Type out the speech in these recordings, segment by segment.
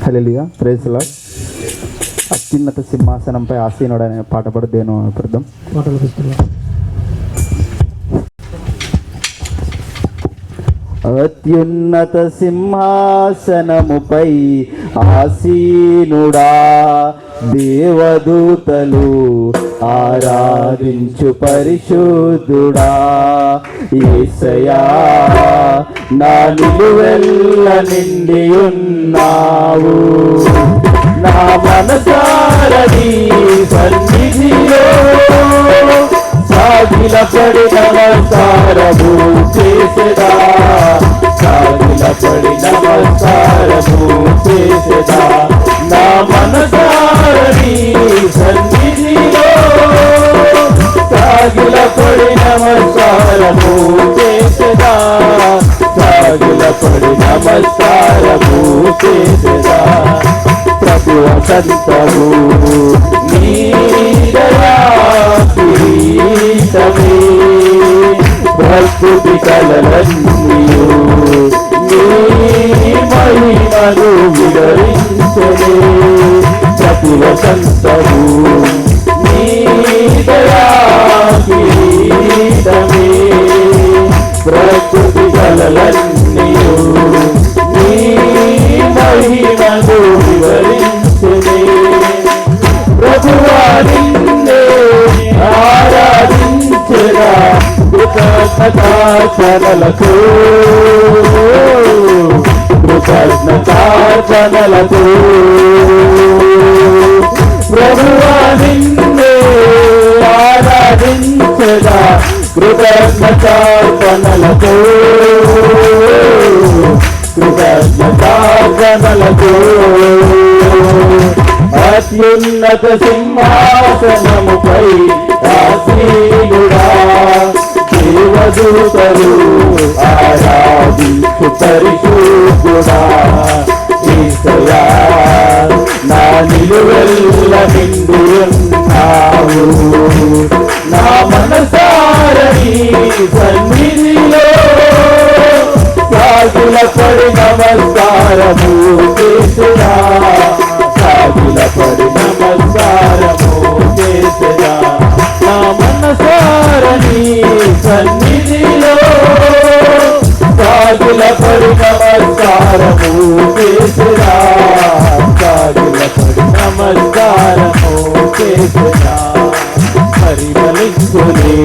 Hallelujah, praise the lord. అత్యున్నత సింహాసనంపై ఆసీనుడు అనే పాట పాడు దేను ప్రథం అత్యున్నత సింహాసనముపై ఆసీనుడా, దేవదూతలు ఆరాధించు పరిశుద్ధుడా. యేసయ్యా నా నిలువెల్ల నిండి ఉన్నావు, నా మనసారని సన్నిధిలో సాగిలపడి నమస్కారము చేసెదా, సాగిలపడి నమస్కారము చేసెదా. నా మనసారని సన్నిధిలో సాగిలపడి నమస్కారము చేసెదా, సాగిలపడి నమస్కారము చేసెదా. ప్రభు సంతము నీ దయా కిరీటమే, ప్రకృతి కలలన్నీయు నీ మహిమను వివరించలే. ప్రతి వసంతము నీ దయా కిరీటమే, ప్రకృతి కలలన్నీయు నీ మహిమను వివరించలే. ప్రభువా నిన్నే ఆరాధించెదా, కృతజ్ఞతార్పణలతో కృతజ్ఞతార్పణలతో. ప్రభువా నిన్నే ఆరాధించెదా, కృతజ్ఞతార్పణలతో కృతజ్ఞతార్పణలతో. అత్యున్నత సింహాసనముపై ఆసీనుడా, దేవదూతలు ఆరాధించు పరిశుద్ధుడా. యేసయ్యా నా నిలువెల్ల నిండి ఉన్నావు, నా మనసారని సన్నిధిలో సాగిలపడి నమస్కారము చేసెదా, సాగిలపడి నమస్కారము చేసెదా. నా మనసారని సన్నిధిలో సాగిలపడి నమస్కారము చేసెదా, సాగిలపడి నమస్కారము చేసెదా. పరిమళించునే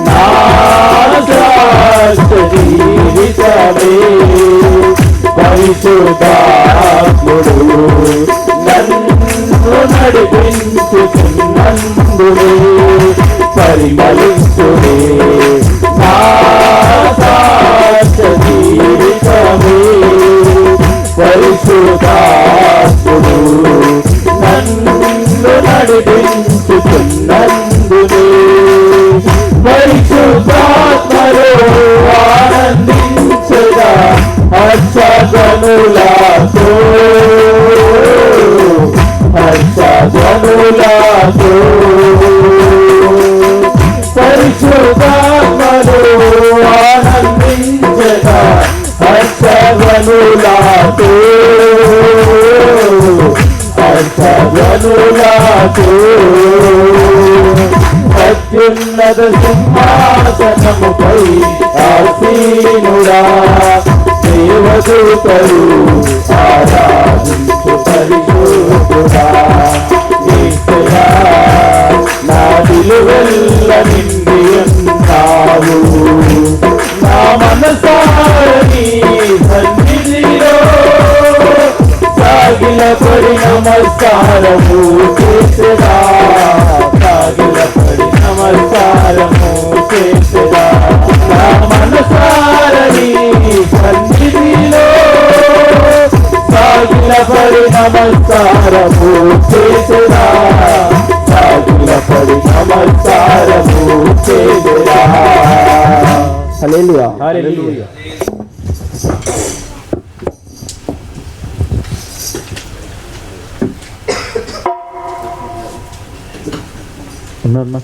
నా జీవితమే, పరిశుద్ధాత్ముడు నన్ను నడిపించుతున్నందునే. పరిమళించునే నా జీవితమే, పరిశుద్ధాత్ముడు నన్ను నడిపించుతున్నందునే. పరిశుద్ధాత్మలో ఆనందించగా హర్షధ్వనులతో, హర్షధ్వనులతో. పరిశుద్ధాత్మలో ఆనందించగా హర్షధ్వనులతో, హర్షధ్వనులతో. అత్యున్నత సింహాసనముపై ఆసీనుడా, దేవదూతలు ఆరాధించు పరిశుద్ధుడా. యేసయ్యా నా నిలువెల్ల నిండి ఉన్నావు, నా మనసారని సన్నిధిలో సాగిలపడి నమస్కారము చేసెదా, సాగిలపడి నమస్కారము చేసెదా. నా మనసారని సన్నిధిలో సాగిలపడి నమస్కారము చేసెదా, సాగిలపడి నమస్కారము చేసెదా. హల్లెలూయా. హల్లెలూయా. ఉన్నా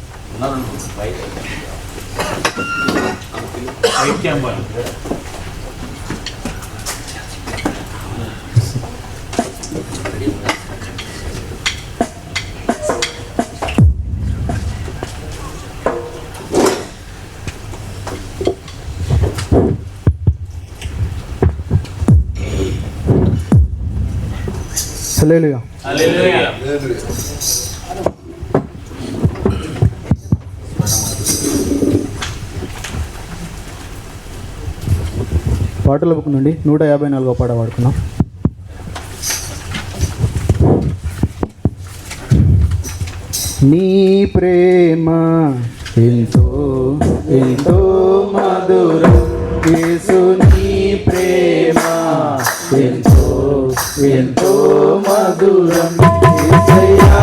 హల్లెలూయా. హల్లెలూయా. పాటల బుక్ నుండి 154వ పాట పాడుకున్నాం. నీ ప్రేమ ఎంతో ఎంతో మధురం, యేసు నీ ప్రేమ ఎంతో ఎంతో మధురం, యేసయ్యా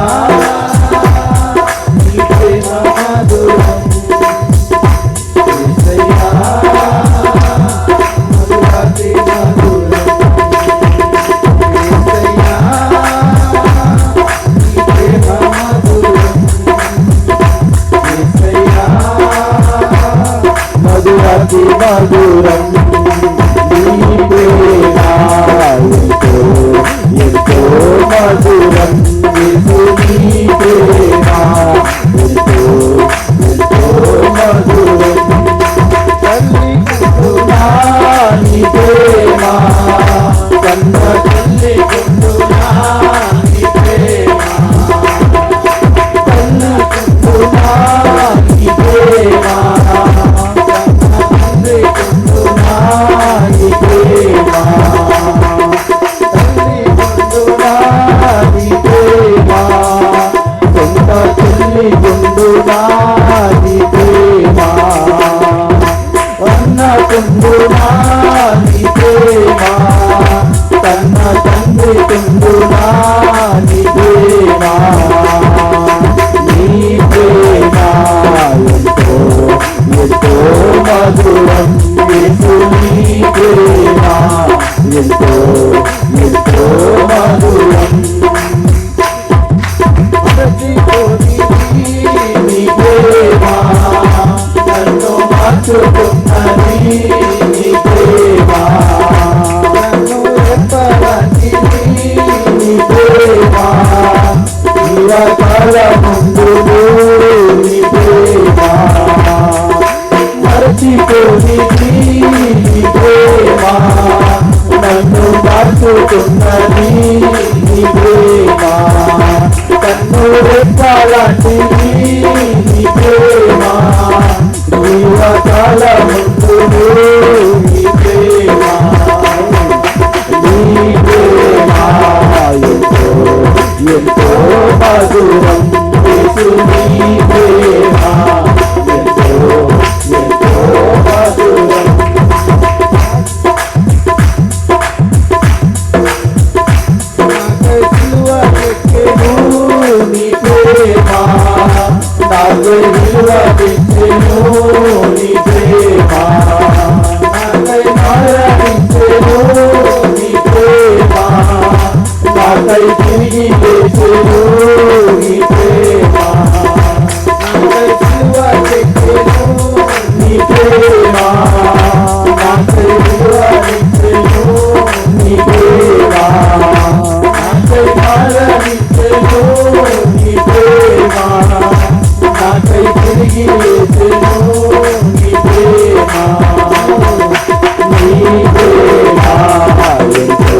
నీ ప్రేమ మధురం, యేసయ్యా మధురాతి మధురం, యేసయ్యా నీ ప్రేమ మధురం, యేసయ్యా మధురాతి మధురం, నీ ప్రేమ ఎంతో ఎంతో మధురం, యేసు నీ ప్రేమ ఎంతో ఎంతో మధురం, తల్లి కుంటున్నా నీ ప్రేమ, కన్న తల్లి కుంటున్నా నీ ప్రేమ, తల్లి కుంటున్నా నీ ప్రేమ, కన్న తల్లి కుంటున్నా నీ ప్రేమ, తల్లి కుంటున్నా నీ ప్రేమ, సొంత తల్లి కుంటున్నా నీ ప్రేమ, అన్న కుండునా నీ ప్రేమ, తన్న తండ్రి కుండునా నీ ప్రేమ, నీ ప్రేమ ఎంతో ఎంతో మధురం, యేసు నీ ప్రేమ ఎంతో ఎంతో మధురం, నీ ప్రేమ నన్ను మార్చుకున్నది, నీ ప్రేమ నన్ను ఎప్పటికీ, నీ ప్రేమ నిరకాల ముందు, నీ ప్రేమ మరచిపోనిది, నీ ప్రేమ నన్ను మార్చుకున్నది, నీ ప్రేమ కన్ను రెప్పాలంటిది, నీ ప్రేమ జీవకాల ముందు, నీ ప్రేమ, నీ ప్రేమ ఎంతో ఎంతో మధురం, యేసు నీ ప్రేమ ఎంతో ఎంతో మధురం, నీ ప్రేమ నాకు విలువ తెచ్చెను, నీ ప్రేమ నాకై మరణించెను, నీ ప్రేమ నాకై తిరిగి లేచెను, నీ ప్రేమ నాకై విలువ తెచ్చెను, నీ ప్రేమ నాకై విలువ తెచ్చెను, నీ ప్రేమ నాకై మరణించెను, నీ ప్రేమ నాకై తిరిగి లేచెను, నీ ప్రేమ, నీ ప్రేమ ఎంతో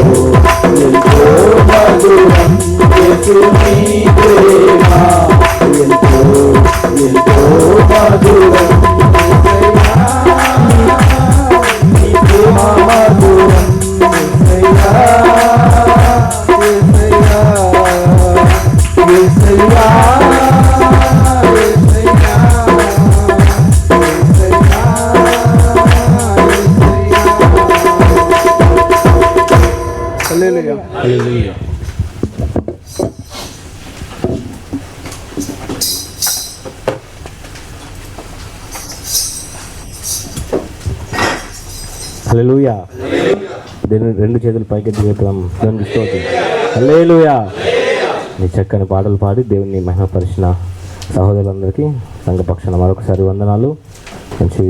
ఎంతో మధురం, యేసు నీ ప్రేమ ఎంతో ఎంతో మధురం, నీ ప్రేమ మధురం, యేసయ్యా యేసయ్యా యేసయ్యా యేసయ్యా హల్లెలూయా. హల్లెలూయా. హల్లెలూయా. దేవుని రెండు చేతులు పైకెత్తి చెప్తాం. దేవునికి స్తోత్రం. హల్లెలూయా. నీ చక్కని పాటలు పాడి దేవుని మహిమపరిచిన సహోదరులందరికీ సంఘపక్షాన మరొకసారి వందనాలు. మంచి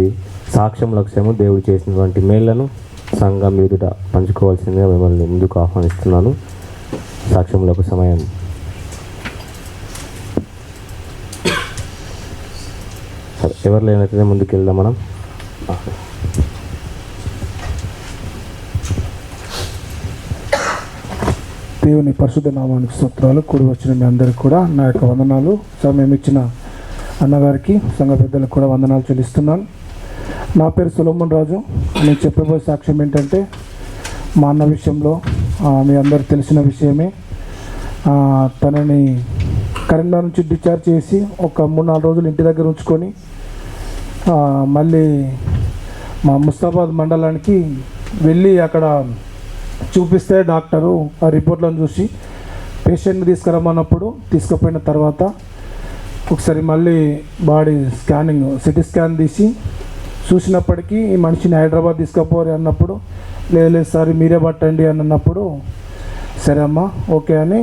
సాక్ష్యం లక్ష్యము దేవుడు చేసినటువంటి మేళ్లను సంఘం ఎదుట పంచుకోవాల్సిందిగా మిమ్మల్ని ముందుకు ఆహ్వానిస్తున్నాను. సాక్ష్యంలో సమయం. సరే, ఎవరు లేనట్లయితే ముందుకు వెళ్దాం మనం. దేవుని పరిశుద్ధ నామానికి స్తోత్రాలు. కూడి వచ్చిన మీ అందరికీ కూడా నా యొక్క వందనాలు. సమయం ఇచ్చిన అన్నగారికి సంఘ పెద్దలకు కూడా వందనాలు చెల్లిస్తున్నాను. నా పేరు సొలొమన్ రాజు. నేను చెప్పబోయే సాక్ష్యం ఏంటంటే మా అన్న విషయంలో మీ అందరు తెలిసిన విషయమే. తనని కరీంనగర్ నుంచి డిశ్చార్జ్ చేసి ఒక 3-4 రోజులు ఇంటి దగ్గర ఉంచుకొని మళ్ళీ మా ముస్తాబాద్ మండలానికి వెళ్ళి అక్కడ చూపిస్తే డాక్టరు ఆ రిపోర్ట్లను చూసి పేషెంట్ని తీసుకురమ్మన్నప్పుడు తీసుకుపోయిన తర్వాత ఒకసారి మళ్ళీ బాడీ స్కానింగ్ సిటీ స్కాన్ తీసి చూసినప్పటికీ ఈ మనిషిని హైదరాబాద్ తీసుకుపోరు అన్నప్పుడు లేదు సార్ మీరే పట్టండి అని అన్నప్పుడు సరే అమ్మా ఓకే అని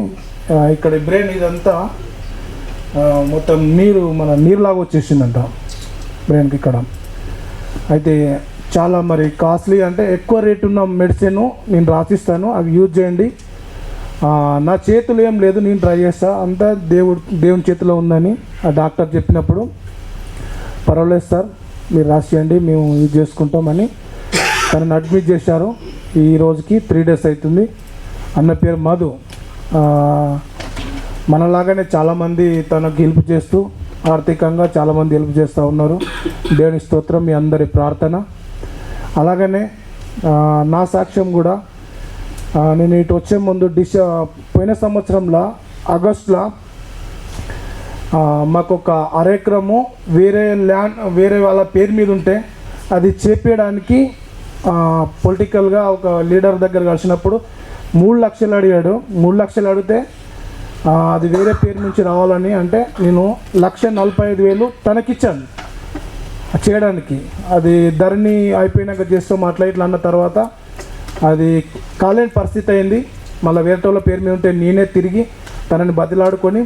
ఇక్కడ బ్రెయిన్ ఇదంతా మొత్తం నీరులాగా వచ్చేసిందంట బ్రెయిన్కి ఇక్కడ. అయితే చాలా మరి కాస్ట్లీ అంటే ఎక్కువ రేటు ఉన్న మెడిసిన్ నేను రాసిస్తాను, అవి యూజ్ చేయండి. నా చేతులు ఏం లేదు, నేను ట్రై చేస్తా, అంతా దేవుని చేతిలో ఉందని ఆ డాక్టర్ చెప్పినప్పుడు పర్వాలేదు సార్ మీరు రాసియండి మేము యూజ్ చేసుకుంటామని తనని అడ్మిట్ చేశారు. ఈ రోజుకి 3 days అవుతుంది. అన్న పేరు మధు. మనలాగానే చాలామంది తనకు హెల్ప్ చేస్తూ ఆర్థికంగా చాలామంది హెల్ప్ చేస్తూ ఉన్నారు. దేవుని స్తోత్రం, మీ అందరి ప్రార్థన. అలాగనే నా సాక్ష్యం కూడా నేను ఇటు వచ్చే ముందు పోయిన సంవత్సరంలో ఆగస్టులో మాకు ఒక 1/2 ఎకరము వేరే వాళ్ళ పేరు మీద ఉంటే అది చేపేయడానికి పొలిటికల్గా ఒక లీడర్ దగ్గర కలిసినప్పుడు 3 లక్షలు అడిగాడు. 3 లక్షలు అడిగితే అది వేరే పేరు నుంచి రావాలని అంటే నేను 1,45,000 తనకిచ్చాను చేయడానికి. అది ధరణి అయిపోయినాక చేస్తాం అట్లా ఇట్లా అన్న తర్వాత అది కాలేని పరిస్థితి అయింది. మళ్ళీ వేరే వాళ్ళ పేరు మీద ఉంటే నేనే తిరిగి తనని బతిలాడుకొని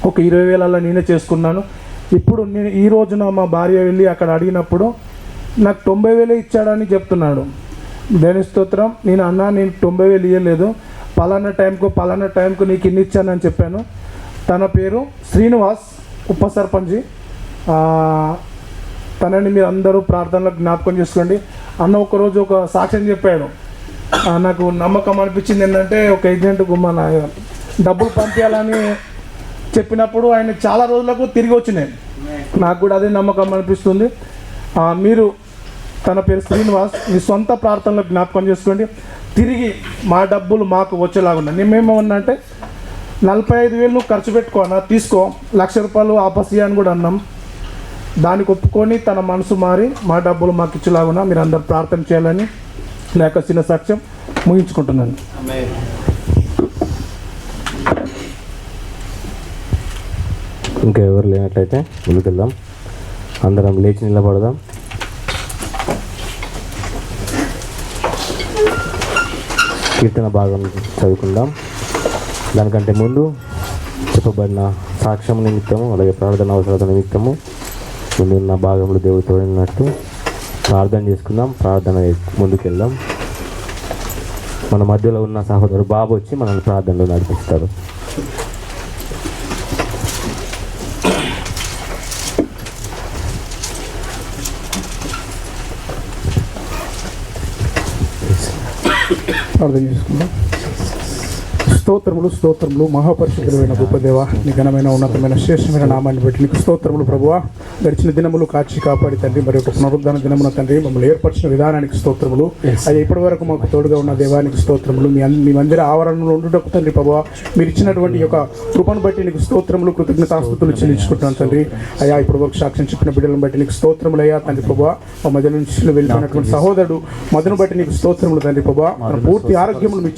ఒక 20,000 నేనే చేసుకున్నాను. ఇప్పుడు నేను ఈ రోజున మా భార్య వెళ్ళి అక్కడ అడిగినప్పుడు నాకు 90,000 ఇచ్చాడని చెప్తున్నాడు. దేని స్తోత్రం. నేను 90,000 ఇవ్వలేదు, పలానా టైంకు నీకు ఇన్ని ఇచ్చానని చెప్పాను. తన పేరు శ్రీనివాస్, ఉప సర్పంచి. తనని మీరు అందరూ ప్రార్థనలో జ్ఞాపకం చేసుకోండి. అన్న ఒకరోజు ఒక సాక్ష్యం చెప్పాడు. నాకు నమ్మకం అనిపించింది ఏంటంటే ఒక ఏజెంట్కు మన డబ్బులు పంపించాలని చెప్పినప్పుడు ఆయన చాలా రోజులకు తిరిగి వచ్చినాయి. నాకు కూడా అదే నమ్మకం అనిపిస్తుంది. మీరు తన పేరు శ్రీనివాస్, మీ సొంత ప్రార్థనలో జ్ఞాపకం చేసుకోండి. తిరిగి మా డబ్బులు మాకు వచ్చేలాగున్నా. మేమేమన్నా అంటే 45,000 నువ్వు ఖర్చు పెట్టుకో అన్న, తీసుకో, ₹1,00,000 ఆపసి అని కూడా అన్నాం. దానికి ఒప్పుకొని తన మనసు మారి మా డబ్బులు మాకు ఇచ్చేలాగున్నా మీరు అందరు ప్రార్థన చేయాలని లేక చిన్న సాక్ష్యం ముగించుకుంటున్నాను. ఇంకా ఎవరు లేనట్లయితే ముందుకెళ్దాం. అందరం లేచి నిలబడదాం. కీర్తన భాగం చదువుకుందాం. దానికంటే ముందు చెప్పబడిన సాక్ష్యం నిమిత్తము అలాగే ప్రార్థన అవసరాల నిమిత్తము ముందున్న భాగంలో దేవుడు తోడినట్టు ప్రార్థన చేసుకుందాం. ప్రార్థన ముందుకెళ్దాం. మన మధ్యలో ఉన్న సహోదరు బాబు వచ్చి మనల్ని ప్రార్థనలో నడిపిస్తారు. ప్రార్థన చేసుకుందాం. స్తోత్రములు మహాపరిశుద్ధులైన గొప్ప దేవ, నీ ఘనమైన ఉన్నతమైన శ్రేష్టమైన నామాన్ని బట్టి నీకు స్తోత్రములు ప్రభువా. గడిచిన దినములు కాచి కాపాడి తండ్రి, మరి ఒక పునరుద్ధరణ దినమున తండ్రి మమ్మల్ని ఏర్పరిచిన విధానానికి స్తోత్రములు. అది ఇప్పటి వరకు మాకు తోడుగా ఉన్న దేవానికి స్తోత్రములు. మీ మందిర ఆవరణలో ఉండుటకు తండ్రి ప్రభువా, మీరు ఇచ్చినటువంటి యొక్క కృపను బట్టి నీకు స్తోత్రములు, కృతజ్ఞతాస్తుతులు చెల్లించుకుంటున్నాను తండ్రి. అయ్యా ఇప్పుడు వరకు సాక్ష్యం చెప్పిన బిడ్డలను బట్టి నీకు స్తోత్రములు అయ్యా తండ్రి ప్రభువా. మా మధ్య నుంచి వెళ్ళిపోయినటువంటి సహోదరుడు మధును బట్టి నీకు స్తోత్రములు తండ్రి ప్రభువా. మన పూర్తి ఆరోగ్యములు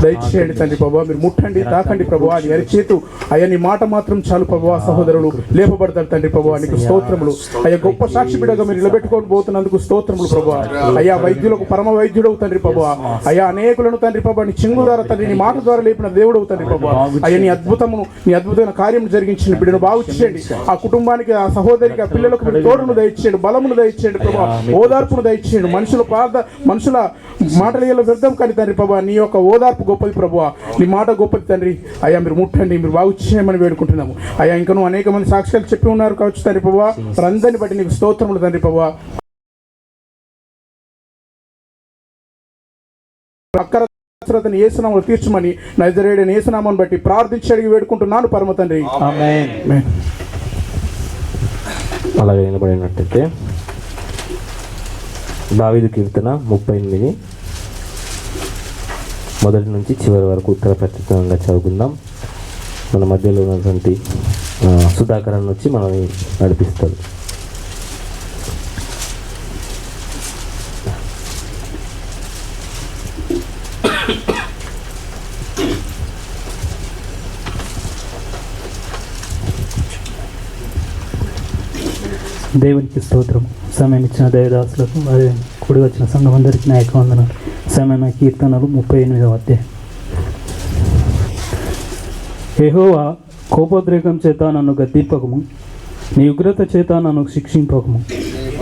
దయచేయండి తండ్రి ప్రభువా. మీరు మీరు ముట్టండి, తాకండి ప్రభువా. నీ అరిచేతు అయ్యా నీ మాట మాత్రం చాలు ప్రభువా. సహోదరులు లేపబడతారు తండ్రి ప్రభువా. నీకు స్తోత్రములు అయ్యా. గొప్ప సాక్షి బిడ్డగా మీరు నిలబెట్టుకొని పోతున్నందుకు స్తోత్రములు ప్రభువా. అయ్యా వైద్యులకు పరమ వైద్యుడవు తండ్రి ప్రభువా. అయ్యా అనేకులను తండ్రి ప్రభువా నీ చింగు ద్వారా తండ్రి నీ మాట ద్వారా లేపిన దేవుడవు తండ్రి ప్రభువా. అయ్యా నీ అద్భుతమైన కార్యం జరిగించిన బిడ్డను బాగు చేయండి. ఆ కుటుంబానికి, ఆ సహోదరికి, ఆ పిల్లలకు మీరు తోడును దయచేయండి, బలమును దయచేయండి ప్రభువా. ఓదార్పును దయచేయండి. మనుషుల మాటల వ్యర్థం కానీ తండ్రి ప్రభువా. నీ యొక్క ఓదార్పు గొప్పది ప్రభువా. నీ మాట గొప్పది తండ్రి. అయ్యా మీరు ముట్టండి, మీరు బాగు చేయమని వేడుకుంటున్నాము అయ్యా. ఇంకనూ అనేక మంది సాక్ష్యాలు చెప్పి ఉన్నారు కావచ్చు తండ్రి ప్రభువా. వారందరిని బట్టి నీకు స్తోత్రములు తండ్రి ప్రభువా. అక్కరతని యేసునామములో తీర్చమని నజరేయుడైన యేసునామమును బట్టి ప్రార్థించి అడిగి వేడుకుంటున్నాను పరమ తండ్రి. ఆమేన్. అలాగే నిలబడినట్టయితే దావీదు కీర్తన 38 మొదటి నుంచి చివరి వరకు ఉత్తర ప్రత్యేకంగా చదువుకుందాం. మన మధ్యలో ఉన్నటువంటి సుధాకరన్ వచ్చి మనల్ని నడిపిస్తారు. దేవునికి స్తోత్రం. సమయం ఇచ్చిన దైవదాసులకు అదే కూడి వచ్చిన సంఘం అందరికీ నా యొక్క వందనాలు. సమయం కీర్తనలు 38వ అధ్యాయం. యెహోవా కోపోద్రేకం చేత నన్ను గద్దింపకము, నీ ఉగ్రత చేత నన్ను శిక్షింపకము.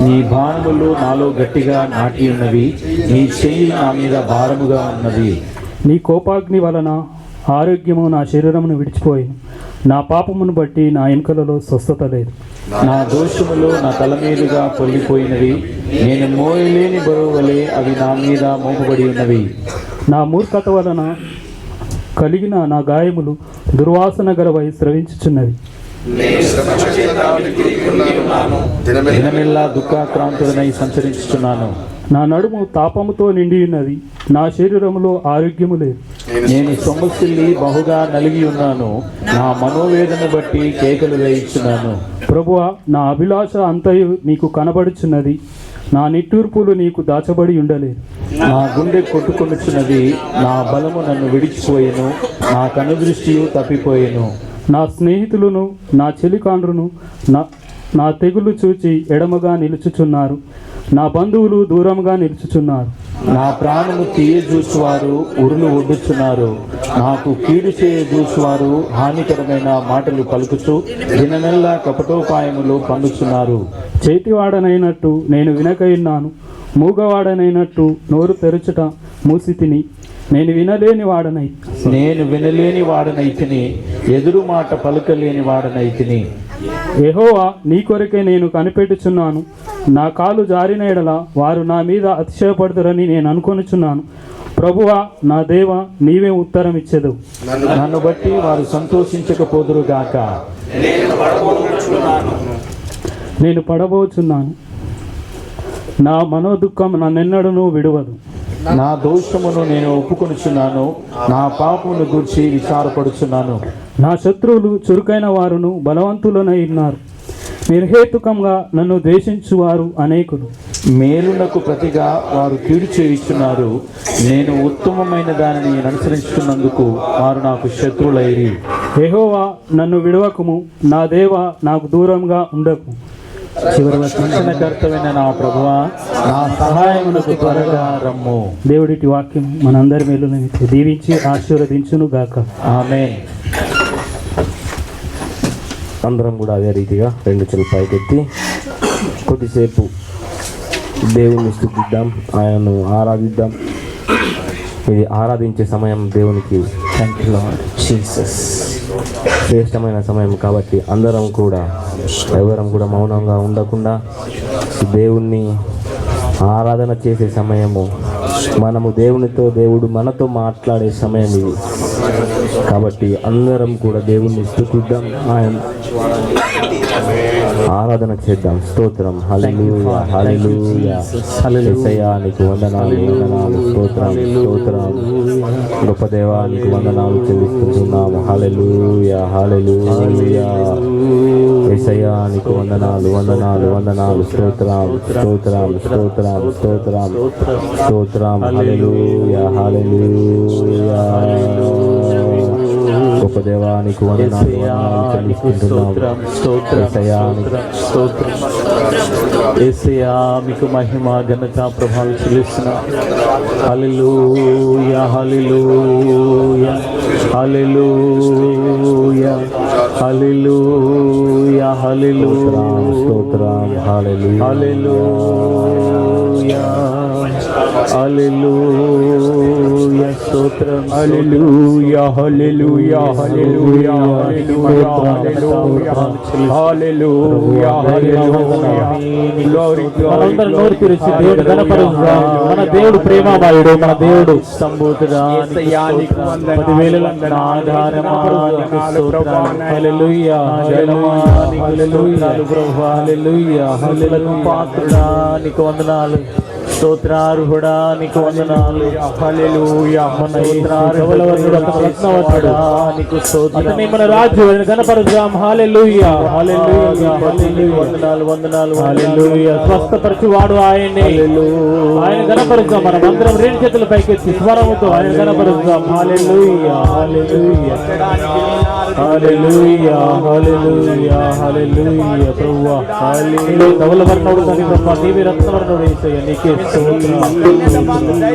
నీ బాణములు నాలో గట్టిగా నాటి ఉన్నవి, నీ చెయ్యి నా మీద భారముగా ఉన్నది. నీ కోపాగ్ని వలన ఆరోగ్యము నా శరీరమును విడిచిపోయిను. నా పాపమును బట్టి నా ఎముకలలో స్వస్థత లేదు. నా దోషములు నా తల మీదుగా పొల్లిపోయినవి, నేను మోయలేని బరువు వలె అవి నా మీద మోపబడి ఉన్నవి. నా మూర్ఖత వలన కలిగిన నా గాయములు దుర్వాసన గలవై స్రవించుచున్నవి. దినమెల్లా దుఃఖాక్రాంతుడనై సంచరించుచున్నాను. నా నడుము తాపముతో నిండి ఉన్నది, నా శరీరములో ఆరోగ్యము లేదు. నేను సొమ్మసిల్లి బహుగా నలిగి ఉన్నాను, నా మనోవేదన బట్టి కేకలు వేయించున్నాను. ప్రభువా, నా అభిలాష అంతయు నీకు కనబడుచున్నది, నా నిట్టూర్పులు నీకు దాచబడి ఉండలేదు. నా గుండె కొట్టుకొనుచున్నది, నా బలము నన్ను విడిచిపోయెను, నా కనుదృష్టియు తప్పిపోయెను. నా స్నేహితులను నా చెలికాండ్రును నా తెగులు చూచి ఎడమగా నిలుచుచున్నారు, నా బంధువులు దూరంగా నిలుచుచున్నారు. నా ప్రాణము తీయజూచువారు ఉరులు ఒడ్డుచున్నారు, నాకు కీడు చేయజూచువారు హానికరమైన మాటలు పలుకుచు దినమెల్లా కపటోపాయములు పండుచున్నారు. చేతివాడనైనట్టు నేను వినకయున్నాను, మూగవాడనైనట్టు నోరు తెరుచుట మూసి తిని. నేను వినలేని వాడనైతిని, ఎదురు మాట పలుకలేని వాడనైతిని. యెహోవా, నీ కొరకే నేను కనిపెట్టుచున్నాను. నా కాలు జారిన ఎడల వారు నా మీద అతిశయపడతారని నేను అనుకొనుచున్నాను. ప్రభువా, నా దేవా, నీవే ఉత్తరం ఇచ్చెదవు. నన్ను బట్టి వారు సంతోషించకపోదురుగాక. నేను పడబోచున్నాను, నా మనోదుఃఖం నన్నెన్నడూ విడువదు. నా దోషమును నేను ఒప్పుకొనుచున్నాను, నా పాపమును గూర్చి విచారపడుచున్నాను. నా శత్రువులు చురుకైన వారును బలవంతులనై ఉన్నారు, నిర్హేతుకంగా నన్ను ద్వేషించువారు అనేకులు. మేలునకు ప్రతిగా వారు కీడు చేయుచున్నారు, నేను ఉత్తమమైన దానిని అనుసరించుకున్నందుకు వారు నాకు శత్రువులైరి. యెహోవా, నన్ను విడవకుము, నా దేవా, నాకు దూరంగా ఉండకు. చివరి రక్షణకర్తమైన నా ప్రభువా, నా సహాయమునకు త్వరగా రమ్ము. దేవుడిటి వాక్యం మనందరి మేలు దీవించి ఆశీర్వదించును గాక. ఆమేన్. అందరం కూడా అదే రీతిగా 2 చేతులు పైకెత్తి కొద్దిసేపు దేవుణ్ణి స్తుతిద్దాం, ఆయనను ఆరాధిద్దాం. ఇది ఆరాధించే సమయం దేవునికి థ్యాంక్ యూ లార్డ్ జీసస్. శ్రేష్టమైన సమయం కాబట్టి అందరం కూడా ఎవరం కూడా మౌనంగా ఉండకుండా దేవుణ్ణి ఆరాధన చేసే సమయము. మనము దేవునితో, దేవుడు మనతో మాట్లాడే సమయం ఇది. కాబట్టి అందరం కూడా దేవుణ్ణి స్తుతిద్దాం, ఆయన ఆరాధన చేద్దాం. స్తోత్రం. హల్లెలూయా, హల్లెలూయా, యేసయ్యా నీకు వందనాలు, వందనాలు, స్తోత్రం, స్తోత్రం. గొప్ప దేవా నీకు వందనాలు చెల్లిస్తున్నాము. హల్లెలూయా, హల్లెలూయా, యేసయ్యా నీకు వందనాలు, వందనాలు, వందనాలు, స్తోత్రం, స్తోత్రం, స్తోత్రం, స్తోత్రం, స్తోత్రం. హల్లెలూయా, హల్లెలూయా. గొప్ప దేవానికి వందనాలు స్తోత్రం స్తోత్రం స్తోత్రం యేసయ్యా మీకు మహిమ ఘనత ప్రభావం చెల్లిస్తున్నా. హల్లెలూయా హల్లెలూయా హల్లెలూయా హల్లెలూయా హల్లెలూయా స్తోత్రం హల్లెలూయా హల్లెలూయా హల్లెలూయా స్తోత్రం హల్లెలూయా హల్లెలూయా హల్లెలూయా హల్లెలూయా హల్లెలూయా. మనందరం నోరు తెరిచి దేవుడు గణపరుద్దాం. మన దేవుడు ప్రేమమయుడు, మన దేవుడు సంబోధుడా పాత్రుడా నీకు వందనాలు. స్తోత్రార్హుడా నీకు వందనాలు. హల్లెలూయా నీకు స్తోత్రం. మన రాజు గణపరుద్దాం. హల్లెలూయా హల్లెలూయా వందనాలు వందనాలు హల్లెలూయా. స్వస్థపరచువాడు ఆయనే. ఆయన గణపరుద్దాం. మనం అందరం రెండు చేతుల పైకెత్తి స్వరముతో ఆయన గణపరుద్దాం. హల్లెలూయా హల్లెలూయా హల్లెలూయా హల్లెలూయా హల్లెలూయా. ప్రభువా హల్లెలూయా. ధవల వర్ణుడు తండ్రి బ్రహ్మ నీవే రత్నవర్ణుడు యేసయ్యా నీకే స్తోత్రం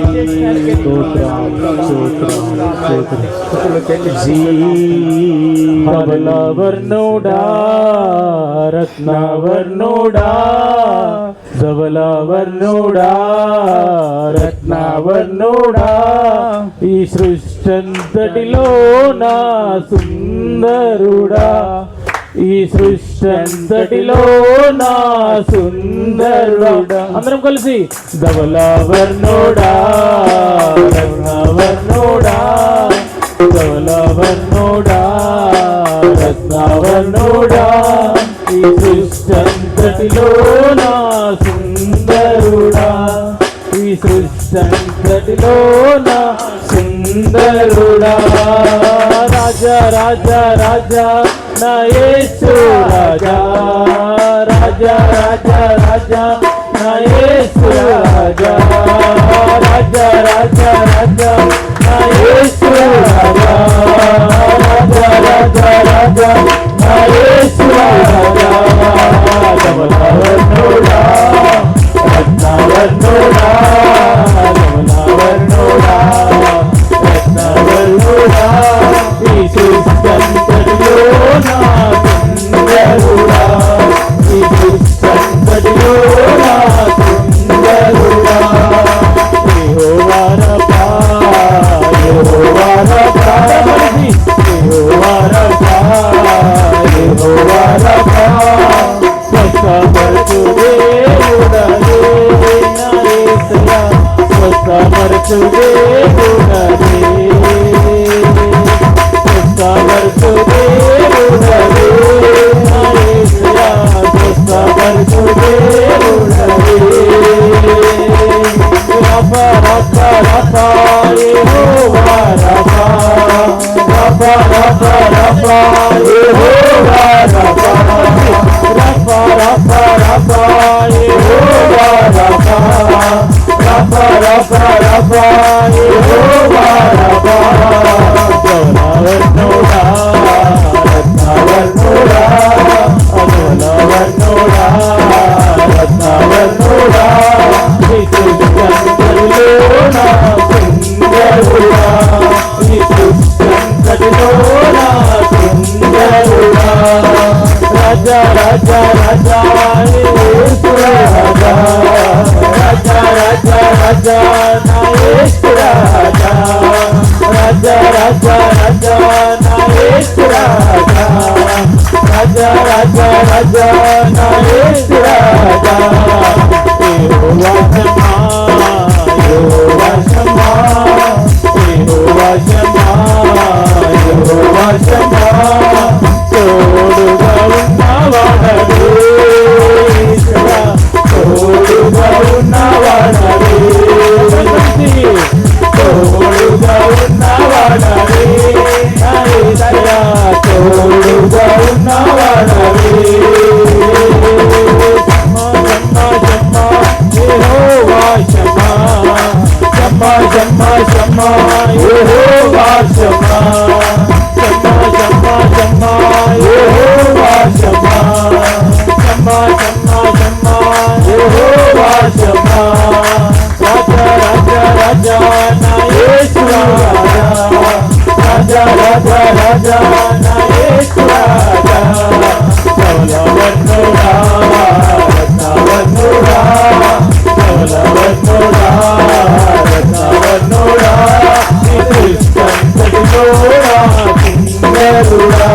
ధవలవర్ణుడా రత్నవర్ణుడా ధవలవర్ణుడా రత్నవర్ణుడా ఈ సృష్టంతటిలో నా సుందరుడా ఈ సృష్టంతటిలో నా సుందరుడా. అందరం కలిసి ధవలవర్ణుడా రత్నవర్ణుడా ధవలవర్ణుడా రత్నవర్ణుడా ఈ సృష్టంతటిలో నా సుందరుడా ఈ సృష్టంతటిలో నా సుందరుడా. రాజా రాజా రాజా నా యేసు రాజా రాజా రాజా రాజా నా యేసు రాజా రాజా రాజా రాజా నా యేసు రాజా రాజా రాజా రాజా నా యేసు రాజా. ధవలవర్ణుడా రత్నవర్ణుడా ధవలవర్ణుడా రత్నవర్ణుడా ఈ సృష్టంతటిలో నా సుందరుడా ఈ సృష్టంతటిలో నా సుందరుడా. యెహోవా రబ్బా యెహోవా రబ్బా యెహోవా రబ్బా యెహోవా రబ్బా స్వస్థపరచు దేవుడనే నా యేసయ్యా స్వస్థపరచు దేవుడనే స్వస్థపరచు దేవుడనే నా యేసయ్యా స్వస్థపరచు దేవుడనే. రబ్బా రబ్బా రబ్బా యెహోవా రబ్బా రబ్బా రబ్బా రబ్బా యెహోవా రబ్బా రబ్బా రబ్బా రబ్బా యెహోవా రబ్బా రబ్బా రబ్బా రబ్బా యెహోవా రబ్బా. ధవలవర్ణుడా రత్నవర్ణుడా ధవలవర్ణుడా రత్నవర్ణుడా ఈ సృష్టంతటిలో నా సుందరుడా ఈ సృష్టంతటిలో నా సుందరుడా. రాజా రాజా రాజా యేసు రాజా రాజా రాజా రాజా నా యేసు రాజా రాజా రాజా రాజా నా యేసు రాజా రాజా రాజా రాజా నా యేసు రాజా. యెహోవా షమ్మా యెహోవా షమ్మా యెహోవా షమ్మా యెహోవా షమ్మా తోడుగా ఉన్నవాడవే యేసయ్యా తోడుగా ఉన్నవాడవే తోడుగా ఉన్నవాడవే నా యేసయ్యా తోడుగా ఉన్నవాడవే. షమ్మా షమ్మా షమ్మా యెహోవా రాజా నా యేసు రాజా రాజా రాజా రాజా నా యేసు రాజా ధవలవర్ణుడా రత్నవర్ణుడా ధవలవర్ణుడా రత్నవర్ణుడా నీ దుష్టంతటిలోనా సుందరుడా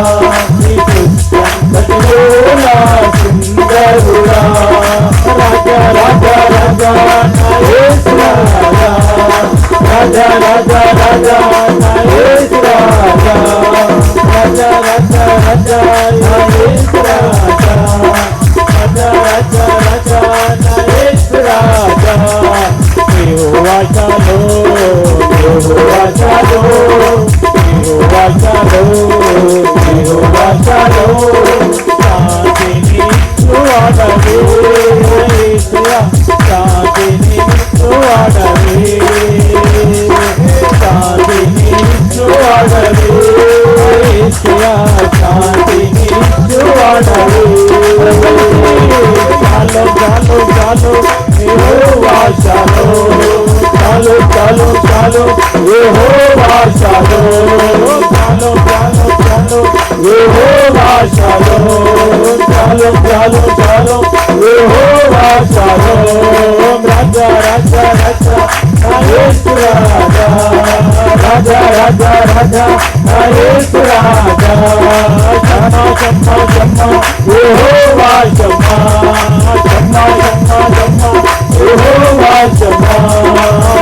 నీ దుష్టంతటిలోనా సుందరుడా రాజా రాజా రాజా నా యేసు రాజా రాజా రాజా రాజా నా యేసు రాజా రాజా రాజా రాజా నా యేసు రాజా రాజా రాజా రాజా నా యేసు రాజా యెహోవా షాలోమ్ యెహోవా షాలోమ్ యెహోవా షాలోమ్ యెహోవా షాలోమ్ శాంతిని వాడవే యేసయ్యా శాంతిని వాడవే శాంతిని వాడవే యేసయ్యా శాంతిని వాడవే చాలు చాలు చాలు యెహోవా షాలోమ్ చాలు చాలు చాలు యెహోవా షాలోమ్ చాలు చాలు చాలు యెహోవా షాలోమ్ చాలు చాలు చాలు యెహోవా షాలోమ్ రాజా రాజా రాజా నా యేసు రాజా రాజా రాజా రాజా నా యేసు రాజా షమ్మా షమ్మా షమ్మా యెహోవా షమ్మా షమ్మా షమ్మా షమ్మా యెహోవా షమ్మా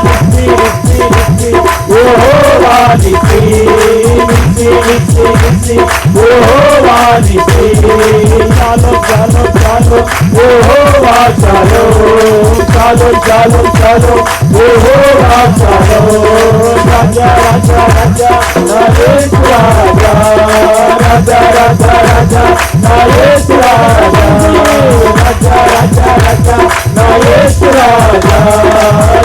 నిస్సి నిస్సి నిస్సి యెహోవా నిస్సి నిస్సి నిస్సి నిస్సి యెహోవా నిస్సి చాలు చాలు చాలు యెహోవా షాలోమ్ చాలు చాలు చాలు యెహోవా షాలోమ్ రాజా రాజా రాజా నా యేసు రాజా రాజా రాజా రాజా నా యేసు రాజా రాజా రాజా రాజా నా యేసు రాజా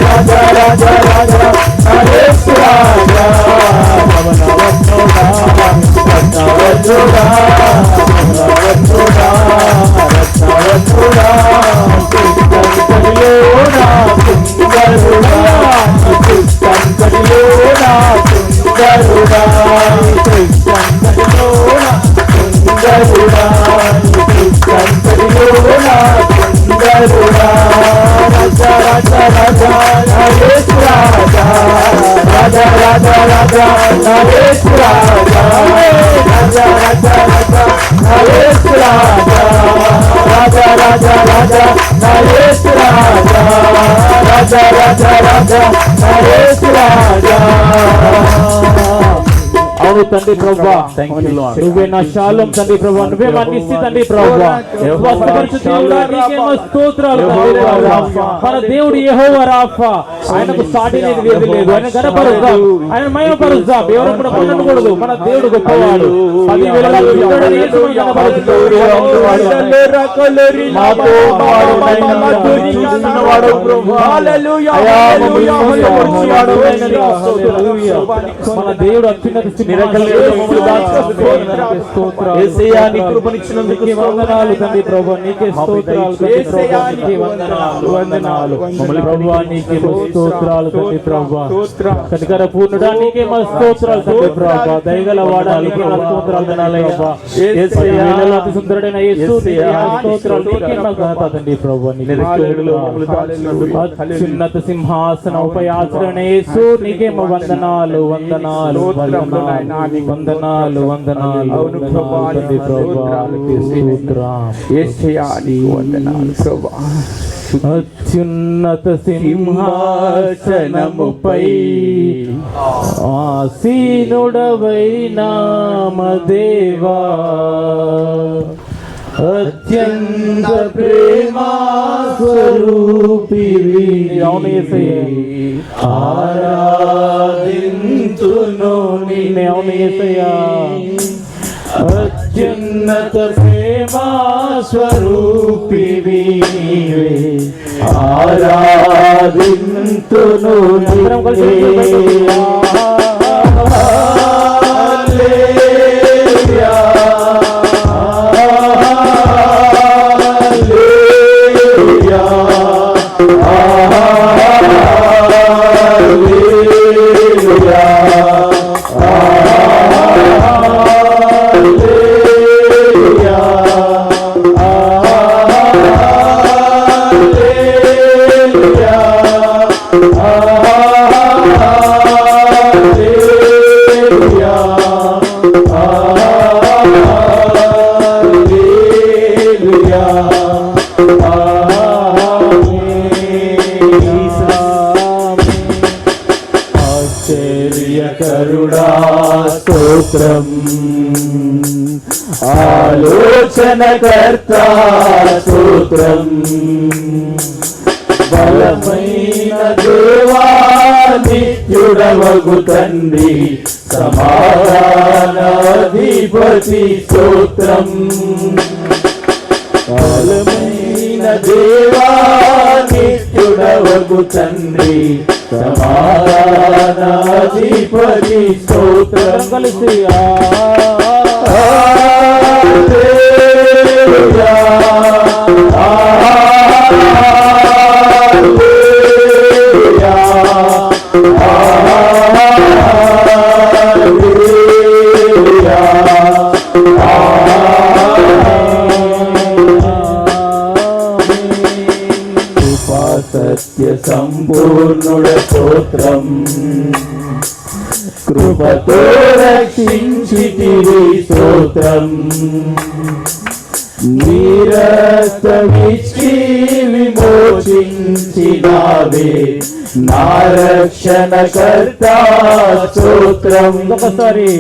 రాజా రాజా రాజా నా యేసు రాజా రత్నవర్ణుడా రత్నవర్ణుడా రత్నవర్ణుడా రత్నవర్ణుడా దుష్టంతటిలోనా సుందరుడా దుష్టంతటిలోనా సుందరుడా దుష్టంతటిలోనా సుందరుడా దుష్టంతటిలోనా సుందరుడా రాజా రాజా రాజా నా యేసు రాజా రాజా రాజా రాజా నా యేసు రాజా రాజా రాజా రాజా నా యేసు రాజా రాజా రాజా రాజా నా యేసు రాజా రాజా రాజా రాజా నా యేసు రాజా అవును తండ్రి ప్రభువా నువ్వే నా షాలోమ్ తండ్రి ప్రభువా నువ్వే మా నిస్సి తండ్రి ప్రభువా స్వస్థపరచుదేవుడా నీకే మా స్తోత్రాలు తండ్రి ప్రభువా మన దేవుడు యెహోవా రాఫా ఆయనకు సాటి లేదు వేది లేదు ఆయన గణపరుద్దాం ఆయన మహిమపరుద్దాం ఎవరు కూడా పొందకూడదు మన దేవుడు గొప్పవాడు 10,000 యుద్ధుడని యేసుని గణపరుద్దాం మన దేవుడు అత్యున్నత స్థితి యేసయ్యా నీ కృపనిచ్చినందుకు వందనాలు తండ్రి ప్రభువా నీకే స్తోత్రాలు తండ్రి ప్రభువా నీకే వందనాలు వందనాలు మమ్మల్ని ప్రభువా నీకే స్తోత్రాలు తండ్రి ప్రభువా కనికర పూర్ణుడా నీకే మా స్తోత్రాలు తండ్రి ప్రభువా దయగల వాడా నీకే మా స్తోత్రాలు తండ్రి యేసయ్యా అతి సుందరుడైన యేసు నీకే మా స్తోత్రాలు నీకే మా ఘనత తండ్రి ప్రభువా నీకే అత్యున్నత సింహాసనపై ఆచరణ యేసు నీకే మా వందనాలు వందనాలు వందనాలు వందనాలు అవును ప్రభువా తండ్రి ప్రభువా యేసయ్యా నీకు వందనాలు ప్రభువా అత్యున్నత సింహాసనముపై ఆసీనుడవైన మా దేవా అత్యంత ప్రేమా స్వరూపివి అవును యేసయ్యా ఆరాధింతును నిన్నే అవును యేసయ్యా అత్యున్నత ప్రేమా స్వరూపివి ఆరాధింతును హల్లెలూయా ఆశ్చర్యకరుడా స్తోత్రం, ఆలోచనకర్త స్తోత్రం, బలమైన దేవా నిత్యుడవగు తండ్రి సమాధానాధిపతి స్తోత్రం, బలమైన దేవా నిత్యుడవగు తండ్రి సమాధానాధిపతి స్తోత్రం. కలిసి సత్య సంపూర్ణుడ స్తోత్రం, కృపతో రక్షించితివి స్తోత్రం, నీరస్తమిచ్చి విమోచించినావే నా రక్షణకర్త స్తోత్రం. ఒకసారి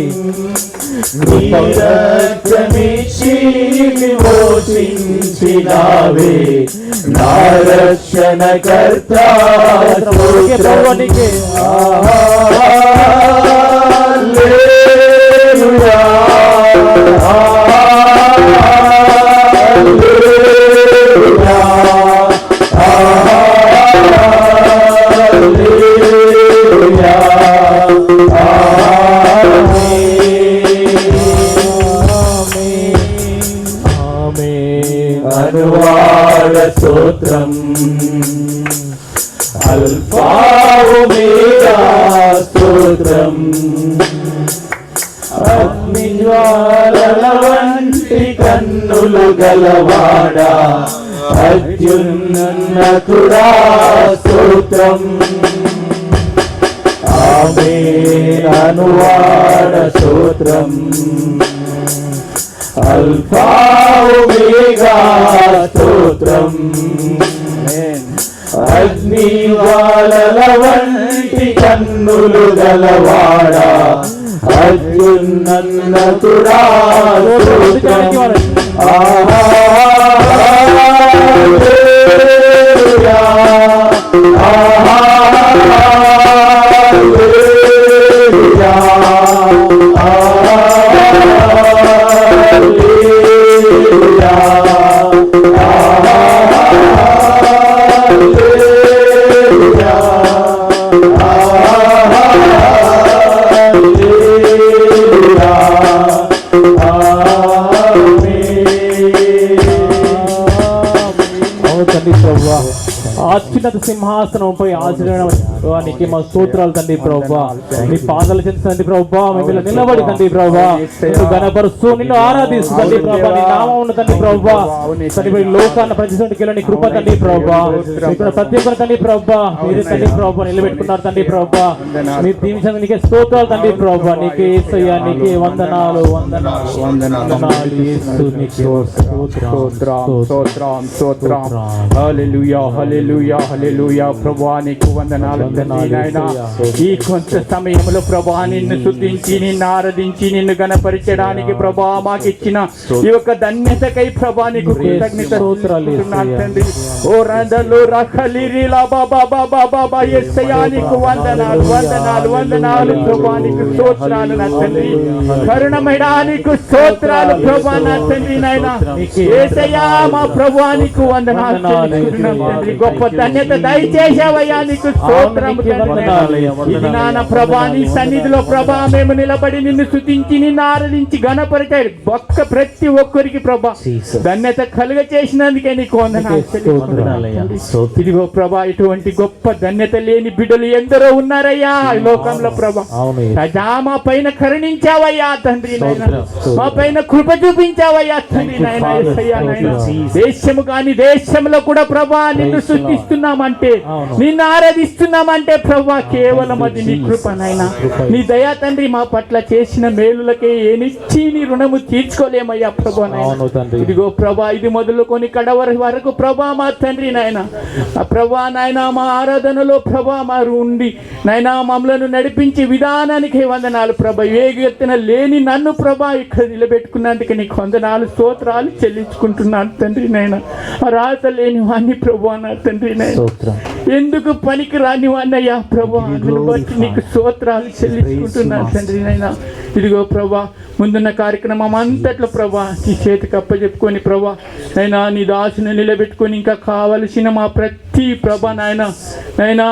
నీరస్తమిచ్చి విమోచించినావే నా రక్షణకర్త స్తోత్రం. హల్లెలూయా అనువాద స్తోత్రం, అల్ఫా ఒమేగా స్తోత్రం, అగ్నిజ్వాలల వంటి కన్నులు గలవాడా అత్యున్నతుడా స్తోత్రం. ఆమేన్. అనువాద స్తోత్రం, అల్ఫా ఒమేగా స్తోత్రం, అగ్నిజ్వాలల వంటి కన్నులు గలవాడా అత్యున్నతుడా స్తోత్రం. హల్లెలూయా హల్లెలూయా హల్లెలూయా తండ్రి ప్రభువా, అత్యున్నత సింహాసనంపై ఆశ్రయానికి మా స్తోత్రాలు తండ్రి ప్రభువా. నీ పాదాలు చెంది తండ్రి ప్రభువా, మేము నిలబడి తండ్రి ప్రభువా నిన్ను గణపరుస్తూ నిన్ను ఆరాధిస్తూ తండ్రి ప్రభువా, నీ నామమును తండ్రి ప్రభువా తండ్రి లోకాన్ని ప్రతిష్ఠకి నీ కృప తండ్రి ప్రభువా, ఇక్కడ సత్యం తండ్రి ప్రభువా మీరే తండ్రి ప్రభువా నిలబెట్టుకున్నారు తండ్రి ప్రభువా. మీరు దీవించిన నీకే స్తోత్రాలు తండ్రి ప్రభువా, నీకే యేసయ్యా నీకే వందనాలు వందనాలు వందనాలు యేసు నీకే స్తోత్రం స్తోత్రం. హల్లెలూయా హల్లెలూయా హల్లెలూయా. ప్రభువా నీకు వందనాలు నాయనా. ఈ కొంత సమయంలో ప్రభువా నిన్ను స్తుతించి నిన్ను ఆరాధించి నిన్ను గణపరచడానికి ప్రభువా మాకు ఇచ్చిన ఈ యొక్క ధన్యతకై ప్రభువా నీకు కృతజ్ఞత తండ్రి. ఓ రందలు రఖలిరిలా బాబా బాబా బాబా యేసయ్యా నీకు వందనాలు వందనాలు వందనాలు ప్రభువా నీకు స్తోత్రాలు నా తండ్రి. కరుణమయడా నీకు స్తోత్రాలు ప్రభువా నా తండ్రి నాయనా. యేసయ్యా మా ప్రభువా నీకు వందనాలు తండ్రి. గొప్ప ధన్యత దయచేసావయ్యా నీకు స్తోత్రము తండ్రి. ఇది నాన్న ప్రభా నీ సన్నిధిలో ప్రభా మేము నిలబడి నిన్ను స్తుతించి నిన్ను ఆరాధించి గణపరిచారు ప్రతి ఒక్కరికి ప్రభా ధన్యత కలుగ చేసినందుకే నీకు వందనాలు. స్తోత్రాలయ్యా. ఇదిగో ప్రభా, ఇటువంటి గొప్ప ధన్యత లేని బిడ్డలు ఎందరో ఉన్నారయ్యా ఈ లోకంలో ప్రభా. అవును రాజా, మా పైన కరుణించావయ్యా తండ్రి నాయన, మా పైన కృప చూపించావయ్యా తండ్రి నాయన, యేసయ్యా నాయన. దేశము కాని దేశంలో కూడా ప్రభా నిన్ను స్తుతిస్తున్నామంటే, నిన్ను ఆరాధిస్తున్నామంటే ప్రభా కేవలం అది నీ కృప నాయన, నీ దయా తండ్రి. మా పట్ల చేసిన మేలులకే ఏనిచ్చి నీ రుణము తీర్చుకోలేమయ్యా ప్రభా నాయన. ఇదిగో ప్రభా, ఇది మొదలుకొని కడవరి వరకు ప్రభా మా తండ్రి నాయన, ఆ ప్రభా నాయన మా ఆరాధనలో ప్రభా మారు ఉండి నాయన మమ్మలను నడిపించే విధానానికి వందనాలు ప్రభా. ఎత్తున లేని నన్ను ప్రభా ఇక్కడ నిలబెట్టుకున్నందుకు నీకు వందనాలు, స్తోత్రాలు చెల్లించుకుంటున్నాను తండ్రి నాయన. రాత లేని వాణ్ణి ప్రభా నా తండ్రి నాయన, ఎందుకు పనికి రాని వాణ్ణయ్యా ప్రభా, అందును బట్టి నీకు స్తోత్రాలు చెల్లించుకుంటున్నాను తండ్రి నాయన. ఇదిగో ప్రభా, ముందున్న కార్యక్రమం అంతట్లో ప్రభా నీ చేతికి అప్పచెప్పుకొని ప్రభా నైనా నీ దాసుని నిలబెట్టుకొని ఇంకా కావలసిన మా ప్రతి ప్రభా నాయన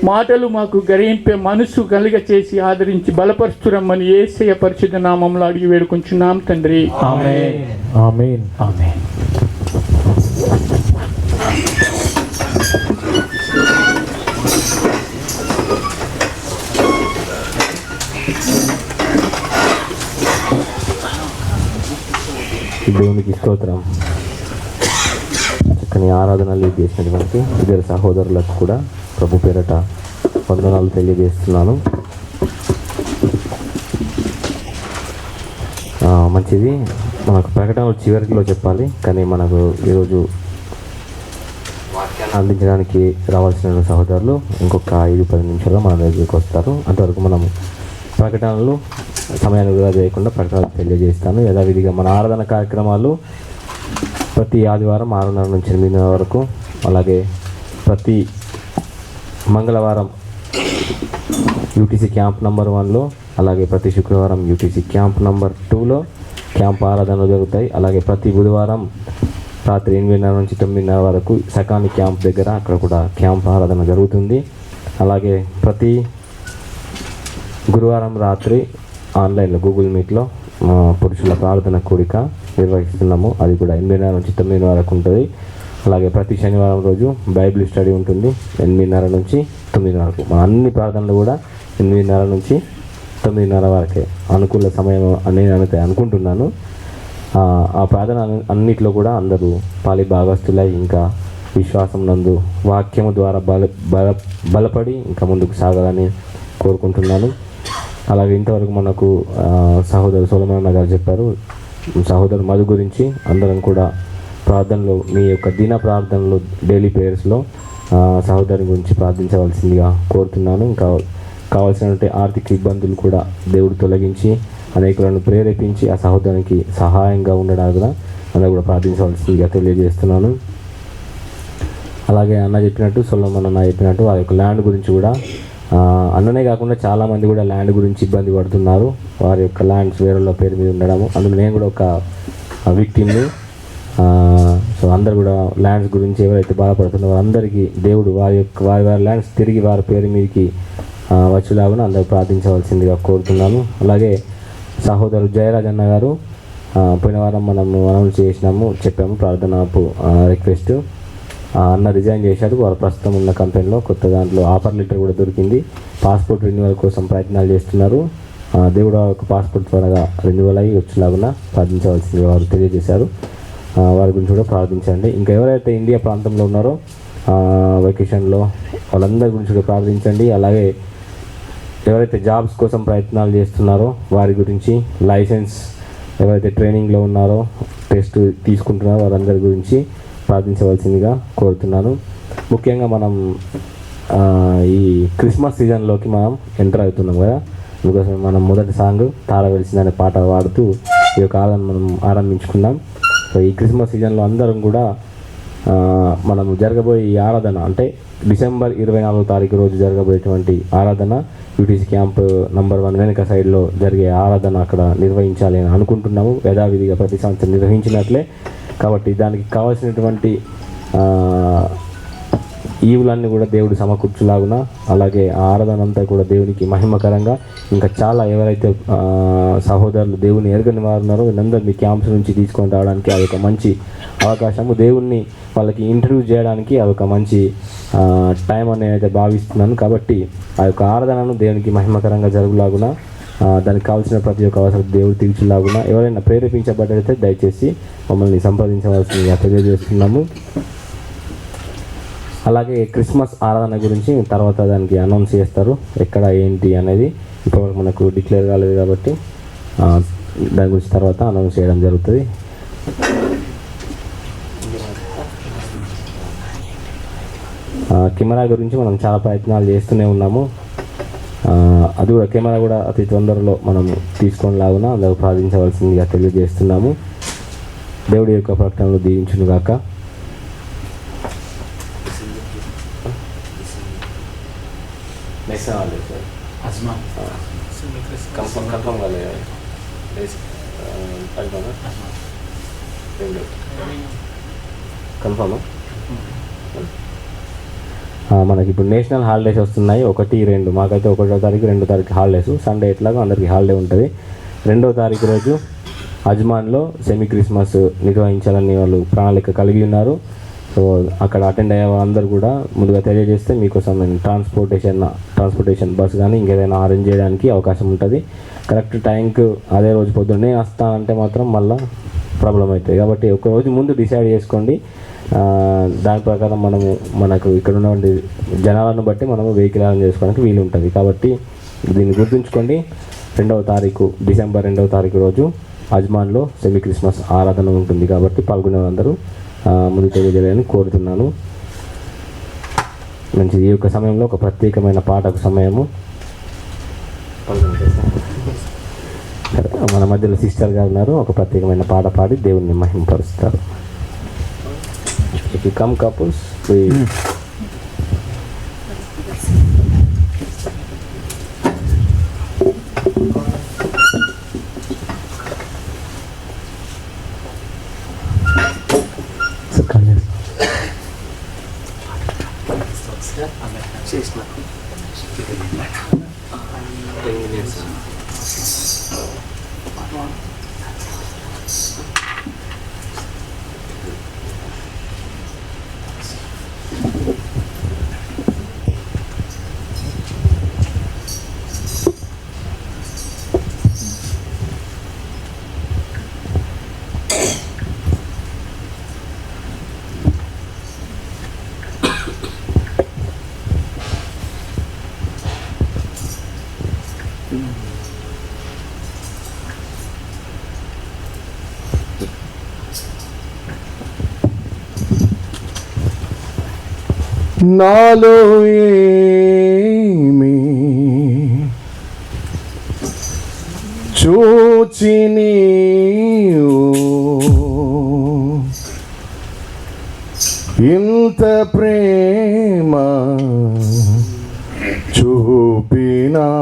మాటలు మాకు గ్రహింపే మనసు కలిగ చేసి ఆదరించి బలపరుస్తురమ్మని యేసయ్య పరిశుద్ధ నామంలో అడిగి వేడుకుంటున్నాం తండ్రి. ఆమేన్. ఆమేన్. ఆమేన్. దేవునికి స్తోత్రం. చక్కని ఆరాధనలు చేసినటువంటి ఇద్దరు సహోదరులకు కూడా ప్రభు పేరట వందనాలు తెలియజేస్తున్నాను. మంచిది, మనకు ప్రకటనలు చివరిలో చెప్పాలి, కానీ మనకు ఈరోజు వాక్యాన్ని అందించడానికి రావాల్సిన సహోదరులు ఇంకొక 5-10 నిమిషాల్లో మన దగ్గరికి వస్తారు. అంతవరకు మనం ప్రకటనలు సమయాన్ని వృధా చేయకుండా ప్రకటనలు తెలియజేస్తాను. యథావిధిగా మన ఆరాధన కార్యక్రమాలు ప్రతి ఆదివారం 6:30 నుంచి 8:30 వరకు, అలాగే ప్రతి మంగళవారం యూటీసీ క్యాంప్ నంబర్ 1లో, అలాగే ప్రతి శుక్రవారం యూటీసీ క్యాంప్ నంబర్ 2లో క్యాంప్ ఆరాధనలు జరుగుతాయి. అలాగే ప్రతి బుధవారం రాత్రి 8:30 నుంచి 9:30 వరకు సకాని క్యాంప్ దగ్గర అక్కడ కూడా క్యాంప్ ఆరాధన జరుగుతుంది. అలాగే ప్రతి గురువారం రాత్రి ఆన్లైన్లో గూగుల్ మీట్లో పురుషుల ప్రార్థన కూడిక నిర్వహిస్తున్నాము. అది కూడా 8:30 నుంచి 9 వరకు ఉంటుంది. అలాగే ప్రతి శనివారం రోజు బైబిల్ స్టడీ ఉంటుంది 8:30 నుంచి 9 వరకు. మన అన్ని ప్రార్థనలు కూడా 8:30 నుంచి 9:30 వరకే అనుకూల సమయం అని నేను అనుకుంటున్నాను. ఆ ప్రార్థన అన్నిట్లో కూడా అందరూ పాలి భాగస్తులై ఇంకా విశ్వాసం నందు వాక్యము ద్వారా బలపడి ఇంకా ముందుకు సాగాలని కోరుకుంటున్నాను. అలాగే ఇంతవరకు మనకు సహోదరు సొలొమన్ గారు చెప్పారు. సహోదరు మధు గురించి అందరం కూడా ప్రార్థనలో, మీ యొక్క దిన ప్రార్థనలో, డైలీ ప్రేయర్స్లో సహోదరు గురించి ప్రార్థించవలసిందిగా కోరుతున్నాను. ఇంకా కావాల్సినటువంటి ఆర్థిక ఇబ్బందులు కూడా దేవుడు తొలగించి అనేకులను ప్రేరేపించి ఆ సహోదరునికి సహాయంగా ఉండడానికి అందరూ కూడా ప్రార్థించవలసిందిగా తెలియజేస్తున్నాను. అలాగే అన్న చెప్పినట్టు, సొలొమన్ అన్న చెప్పినట్టు ఆ యొక్క ల్యాండ్ గురించి కూడా అన్ననే కాకుండా చాలామంది కూడా ల్యాండ్ గురించి ఇబ్బంది పడుతున్నారు. వారి యొక్క ల్యాండ్స్ వేరేళ్ళ పేరు మీద ఉండడము, అందులో నేను కూడా ఒక విక్టిమ్ని. సో అందరు కూడా ల్యాండ్స్ గురించి ఎవరైతే బాధపడుతున్నారో అందరికీ దేవుడు వారి ల్యాండ్స్ తిరిగి వారి పేరు మీదకి వచ్చేలాగా అందరూ ప్రార్థించవలసిందిగా కోరుతున్నాను. అలాగే సహోదరు జయరాజ్ అన్న గారు పోయిన వారం మనము అనౌన్స్ చెప్పాము ప్రార్థన రిక్వెస్ట్. అన్న రిజైన్ చేశాడు. వారు ప్రస్తుతం ఉన్న కంపెనీలో కొత్త దాంట్లో ఆఫర్ లెటర్ కూడా దొరికింది. పాస్పోర్ట్ రెన్యువల్ కోసం ప్రయత్నాలు చేస్తున్నారు. దేవుడు ఒక పాస్పోర్ట్ త్వరగా రెన్యువల్ అయ్యి వచ్చేలాగా ప్రార్థించవలసింది వారు తెలియజేశారు. వారి గురించి కూడా ప్రార్థించండి. ఇంకా ఎవరైతే ఇండియా ప్రాంతంలో ఉన్నారో వెకేషన్లో వాళ్ళందరి గురించి కూడా ప్రార్థించండి. అలాగే ఎవరైతే జాబ్స్ కోసం ప్రయత్నాలు చేస్తున్నారో వారి గురించి, లైసెన్స్ ఎవరైతే ట్రైనింగ్లో ఉన్నారో టెస్ట్ తీసుకుంటున్నారో వారందరి గురించి ప్రార్థించవలసిందిగా కోరుతున్నాను. ముఖ్యంగా మనం ఈ క్రిస్మస్ సీజన్లోకి మనం ఎంటర్ అవుతున్నాం కదా, అందుకోసం మనం మొదటి సాంగ్ తార వెలిసిందనే పాట వాడుతూ ఈ యొక్క ఆరాధన మనం ఆరంభించుకున్నాం. సో ఈ క్రిస్మస్ సీజన్లో అందరం కూడా మనం జరగబోయే ఈ ఆరాధన అంటే డిసెంబర్ 24వ తారీఖు రోజు జరగబోయేటువంటి ఆరాధన యూటీసీ క్యాంప్ నంబర్ 1 వెనుక సైడ్లో జరిగే ఆరాధన అక్కడ నిర్వహించాలి అని అనుకుంటున్నాము. యథావిధిగా ప్రతి సంవత్సరం నిర్వహించినట్లే. కాబట్టి దానికి కావాల్సినటువంటి ఈవులన్నీ కూడా దేవుడు సమకూర్చులాగున, అలాగే ఆ ఆరాధన అంతా కూడా దేవునికి మహిమకరంగా, ఇంకా చాలా ఎవరైతే సహోదరులు దేవుని ఎరగని వారు ఉన్నారో వీళ్ళందరూ మీ క్యాంప్స్ నుంచి తీసుకొని రావడానికి అదొక మంచి అవకాశము. దేవుణ్ణి వాళ్ళకి ఇంట్రడ్యూస్ చేయడానికి అదొక మంచి టైం అని అయితే భావిస్తున్నాను. కాబట్టి ఆ యొక్క ఆరాధనను దేవునికి మహిమకరంగా జరుగులాగున, దానికి కావాల్సిన ప్రతి ఒక్క అవసరం దేవుడు తీర్చులాగున ఎవరైనా ప్రేరేపించబడ్డైతే దయచేసి మమ్మల్ని సంప్రదించవలసిందిగా తెలియజేస్తున్నాము. అలాగే క్రిస్మస్ ఆరాధన గురించి తర్వాత దానికి అనౌన్స్ చేస్తారు, ఎక్కడ ఏంటి అనేది ఇప్పటివరకు మనకు డిక్లేర్ కాలేదు కాబట్టి దాని గురించి తర్వాత అనౌన్స్ చేయడం జరుగుతుంది. కెమెరా గురించి మనం చాలా ప్రయత్నాలు చేస్తూనే ఉన్నాము. అది కూడా కెమెరా కూడా అతి తొందరలో మనం తీసుకొని లాగున అందరూ ప్రార్థించవలసిందిగా తెలియజేస్తున్నాము. దేవుడి యొక్క ప్రకటనలు దీవించును గాక. మనకి ఇప్పుడు నేషనల్ హాలిడేస్ వస్తున్నాయి, 1, 2. మాకైతే 1వ తారీఖు 2వ తారీఖు హాలిడేస్. సండే ఎట్లాగో అందరికీ హాలిడే ఉంటుంది. 2వ తారీఖు రోజు అజ్మాన్లో సెమీ క్రిస్మస్ నిర్వహించాలని వాళ్ళు ప్రణాళిక కలిగి ఉన్నారు. సో అక్కడ అటెండ్ అయ్యే వాళ్ళందరూ కూడా ముందుగా తెలియజేస్తే మీకోసం నేను ట్రాన్స్పోర్టేషన్ బస్ కానీ ఇంకేదైనా అరేంజ్ చేయడానికి అవకాశం ఉంటుంది. కరెక్ట్ టైంకి అదే రోజు పొద్దున్నే వస్తానంటే మాత్రం మళ్ళీ ప్రాబ్లం అవుతుంది. కాబట్టి ఒక రోజు ముందు డిసైడ్ చేసుకోండి. దాని ప్రకారం మనకు ఇక్కడ ఉన్నటువంటి జనాలను బట్టి మనము వెహికల్ అరేంజ్ చేసుకోవడానికి వీలు ఉంటుంది. కాబట్టి దీన్ని గుర్తుంచుకోండి. 2వ తారీఖు డిసెంబర్ 2వ తారీఖు రోజు అజ్మాన్లో సెమీ క్రిస్మస్ ఆరాధన ఉంటుంది. కాబట్టి పాల్గొనే వాళ్ళందరూ ముందు తెలియజేయాలని కోరుతున్నాను. మంచిది. ఈ యొక్క సమయంలో ఒక ప్రత్యేకమైన పాటకు సమయము. మన మధ్యలో సిస్టర్ గారు ఉన్నారు, ఒక ప్రత్యేకమైన పాట పాడి దేవుణ్ణి మహిమపరుస్తారు. If you come couples, please. నాలో ఏమి చూచి నీవు ఇంత ప్రేమ చూపినావు,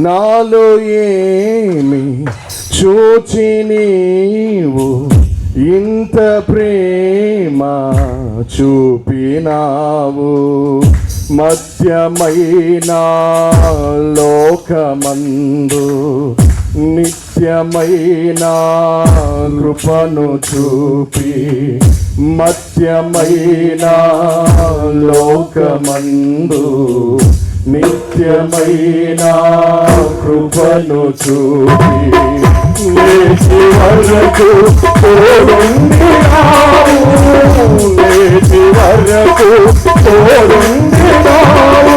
నాలో ఏమి చూచి నీవు ఇంత ప్రేమ చూపినావు, మధ్యమైన లోకమందు నిత్యమైన కృపను చూపి, మధ్యమైన లోకమందు నిత్యమైన కృపను చూపి, నేటి వరకు తోడుండినావు, నేటి వరకు తోడుండినావు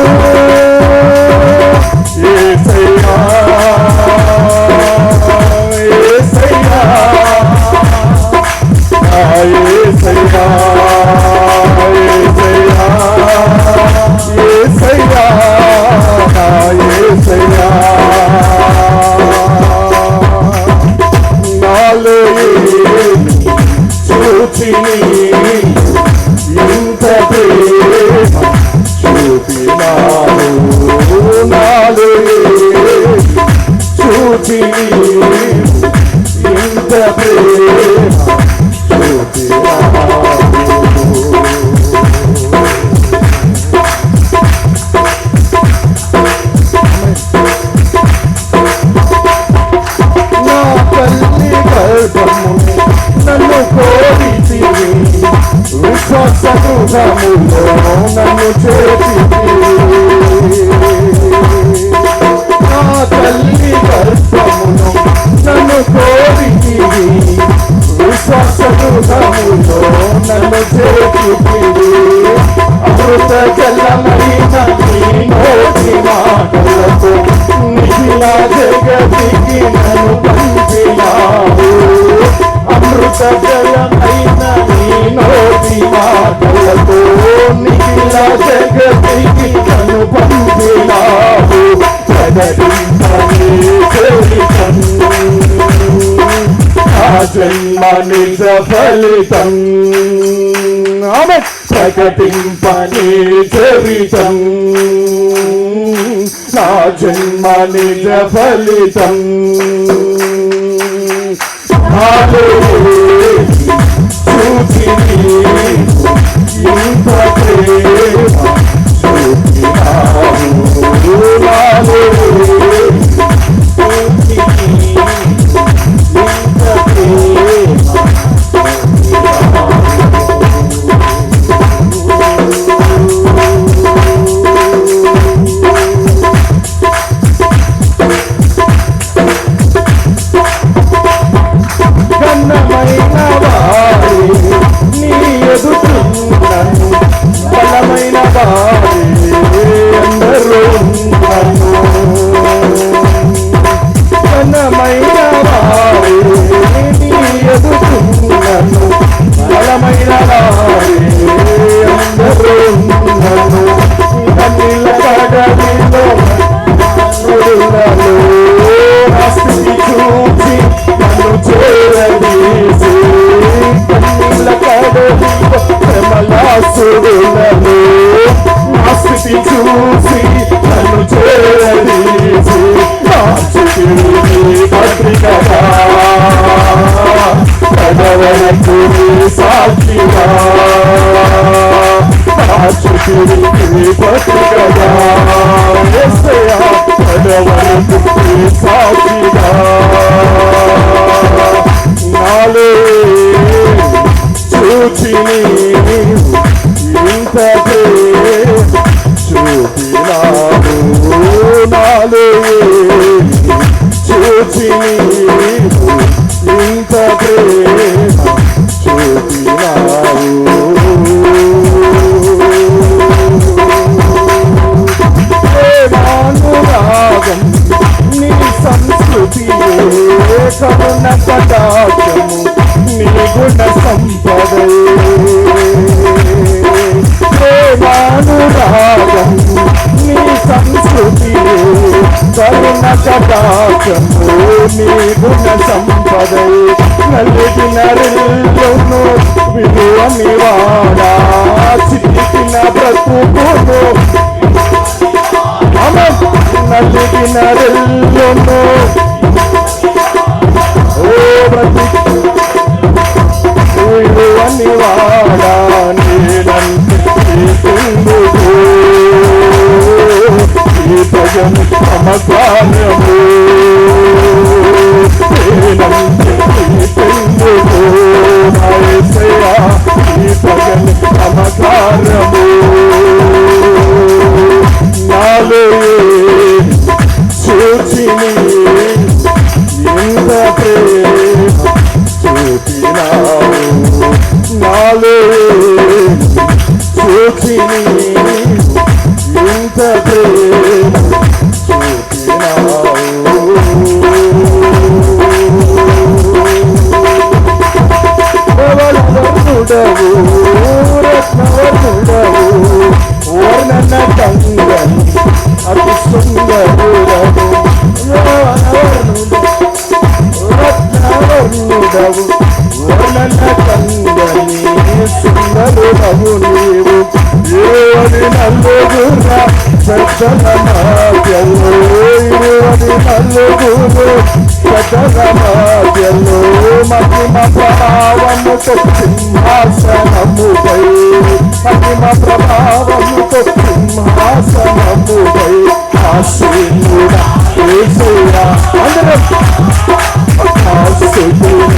యేసయ్యా, యేసయ్యా, నా యేసయ్యా, యేసయ్యా, యేసయ్యా, నా యేసయ్యా, నాలో చూచి ఇంత ప్రేమ చూపినావు, నాలో చూచి ఇంత ప్రేమ విశ్వాస గృహములో నన్ను చేర్చితివి. నా తల్లి గర్భమును నన్ను కోరితివి. విశ్వాస గృహములో నన్ను చేర్చితివి. అమృత జలమైన నీ నోటి మాటలతో మిగిల జగతికి నన్ను పంపినావు. అమృత జలమైన నీ నోటి మాటలతో మిగిల జగతికి నన్ను పంపినావు. ప్రకటించని చరితం ఆ జన్మ నిజ ఫలితం. ఆమె ప్రకటింపని చరితం నా జన్మ నిజ ఫలితం. చూచిని ఇంత ప్రేమ చూపినావు. ఘనమైన వారి నీ ఎదుటున్నను బలమైన వారి అందరూ ఉన్నను. ఘనమైన వారి నీ ఎదుటున్నను బలమైన వారి అందరూ ఉన్నను. కన్నుల కడలిలో నా స్థితి చూచి నన్ను చేరదీసి. కన్నుల కడలిలో శ్రమలాసుడులలో నా స్థితి చూసి నన్ను చేరదీసి. పత్రికగా పదవరకు సాక్షిగా పత్రికగా పదవరకు సాక్షిగా నాలో చూచిని ఇంత చూపినావు. నాలో చూచిని ఇంత ప్రేమ చూపినావు. ప్రేమానురాగం నీ సంస్కృతి కరుణ కటాక్షము నీ గుణ సంపదే. ప్రేమానురాగం నీ సంస్కృతి కరుణ కటాక్షము నీ గుణ సంపదే. నలిగిన రెల్లును విలువ నివాడా చిక్కిన బ్రతుకును నలిగిన రెల్లును ఓ బ్రతుకు విలువ నివాడా నేనందుకు ఈ భజను సమకాలము నేనందుకు నాయసయా ఈ భజను సమకాలము. నాలో చూచిని ఇంత ప్రేమ చూపినావు. నాలో చూచిని ఇంత ప్రేమ చూపినావు. రత్నవర్ణుడవు రత్నవర్ణుడవు వర్ణన కంగని అతి సుందరుడవు. రత్నవర్ణుడవు వర్ణన కంగని సుందరుడవు నీవు. ఏవని నల్లుగుర సజ్జన మాధ్యలో ఏవని నల్లుగురు సజ్జన మాధ్యలో మహిమ ప్రభావముతో సింహాసనముపై మహిమ ప్రభావముతో సింహాసనముపై ఆశీనుడా యేసయ్యా. అందరం ఆశీనుడా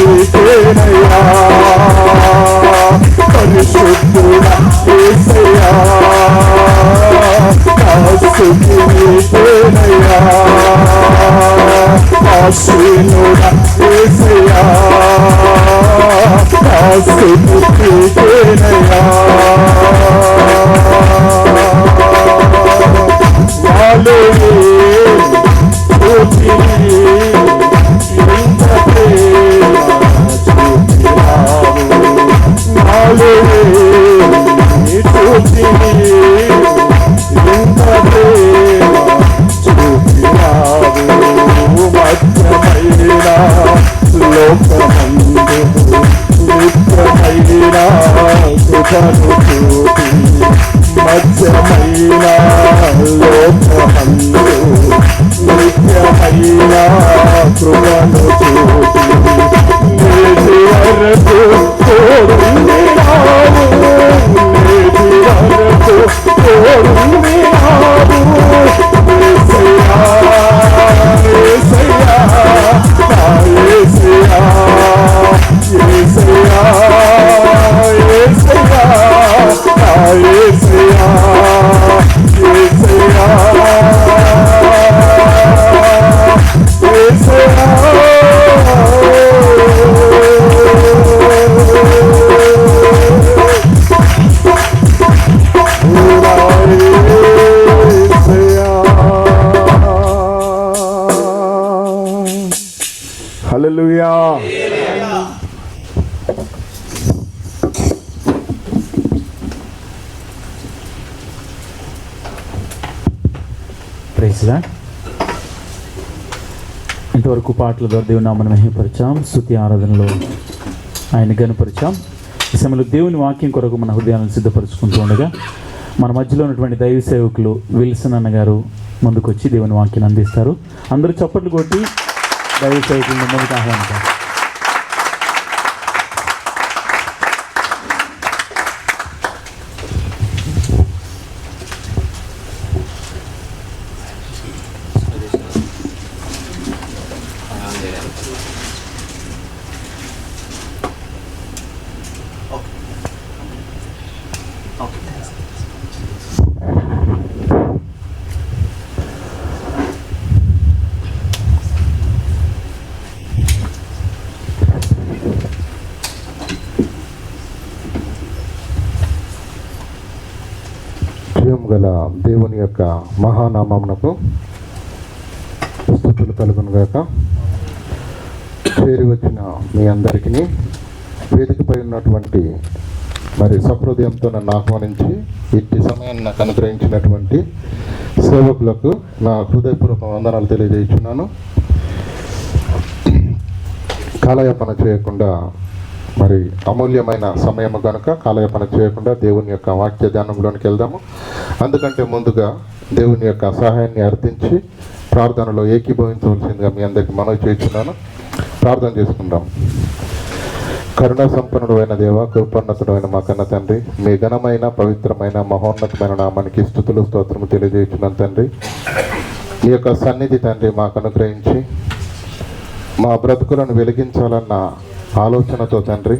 నీకేనయ్యా పరిశుద్ధుడా యేసయ్యా స్తుతి నీకేనయ్యా ఆశీనుడా యేసయ్యా స్తుతి నీకేనయ్యా నాలో మధ్యమైన లోకమందు నిత్యమైన కృపను చూపి నేటి వరకు తోడుండినావు నేటి వరకు తోడుండినావు యేసయ్యా యేసయ్యా నా యేసయ్యా యేసయ్యా యేసయ్యా నా యేసయ్యా యేసయ్యా యేసయ్యా హల్లెలూయా. Praise lord. ఇంతవరకు పాటల ద్వారా దేవుని నామమును మహిమపరిచాం, స్తుతి ఆరాధనలో ఆయన గనుపరిచాం. ఈ సమయంలో దేవుని వాక్యం కొరకు మన హృదయాలను సిద్ధపరచుకుంటూ ఉండగా మన మధ్యలో ఉన్నటువంటి దైవ సేవకులు విల్సన్ అన్న గారు ముందుకు వచ్చి దేవుని వాక్యాన్ని అందిస్తారు. అందరూ చప్పట్లు కొట్టి దైవ సేవకులు ముందుకు ఆహ్వానించారు. గల దేవుని యొక్క మహానామమునకు స్తుతులు కలుగునుగాక. చేరి వచ్చిన మీ అందరికీ వేదికపై ఉన్నటువంటి మరి సహృదయంతో నన్ను ఆహ్వానించి ఇట్టి సమయాన్ని నాకు అనుగ్రహించినటువంటి సేవకులకు నా హృదయపూర్వక వందనాలు తెలియజేస్తున్నాను. కాలయాపన చేయకుండా మరి అమూల్యమైన సమయము కనుక కాలయాపన చేయకుండా దేవుని యొక్క వాక్య ధ్యానంలోనికి వెళ్దాము. అందుకంటే ముందుగా దేవుని యొక్క సహాయాన్ని అర్థించి ప్రార్థనలో ఏకీభవించవలసిందిగా మీ అందరికీ మనవి చేస్తున్నాను. ప్రార్థన చేసుకుందాం. కరుణా సంపన్నుడు అయిన దేవ, కృపోన్నతుడు అయిన మా కన్న తండ్రి, మీ ఘనమైన పవిత్రమైన మహోన్నతమైన నామానికి స్తుతులు స్తోత్రము తెలియజేస్తున్నాను తండ్రి. మీ యొక్క సన్నిధి తండ్రి మాకు అనుగ్రహించి మా బ్రతుకులను వెలిగించాలన్న ఆలోచనతో తండ్రి,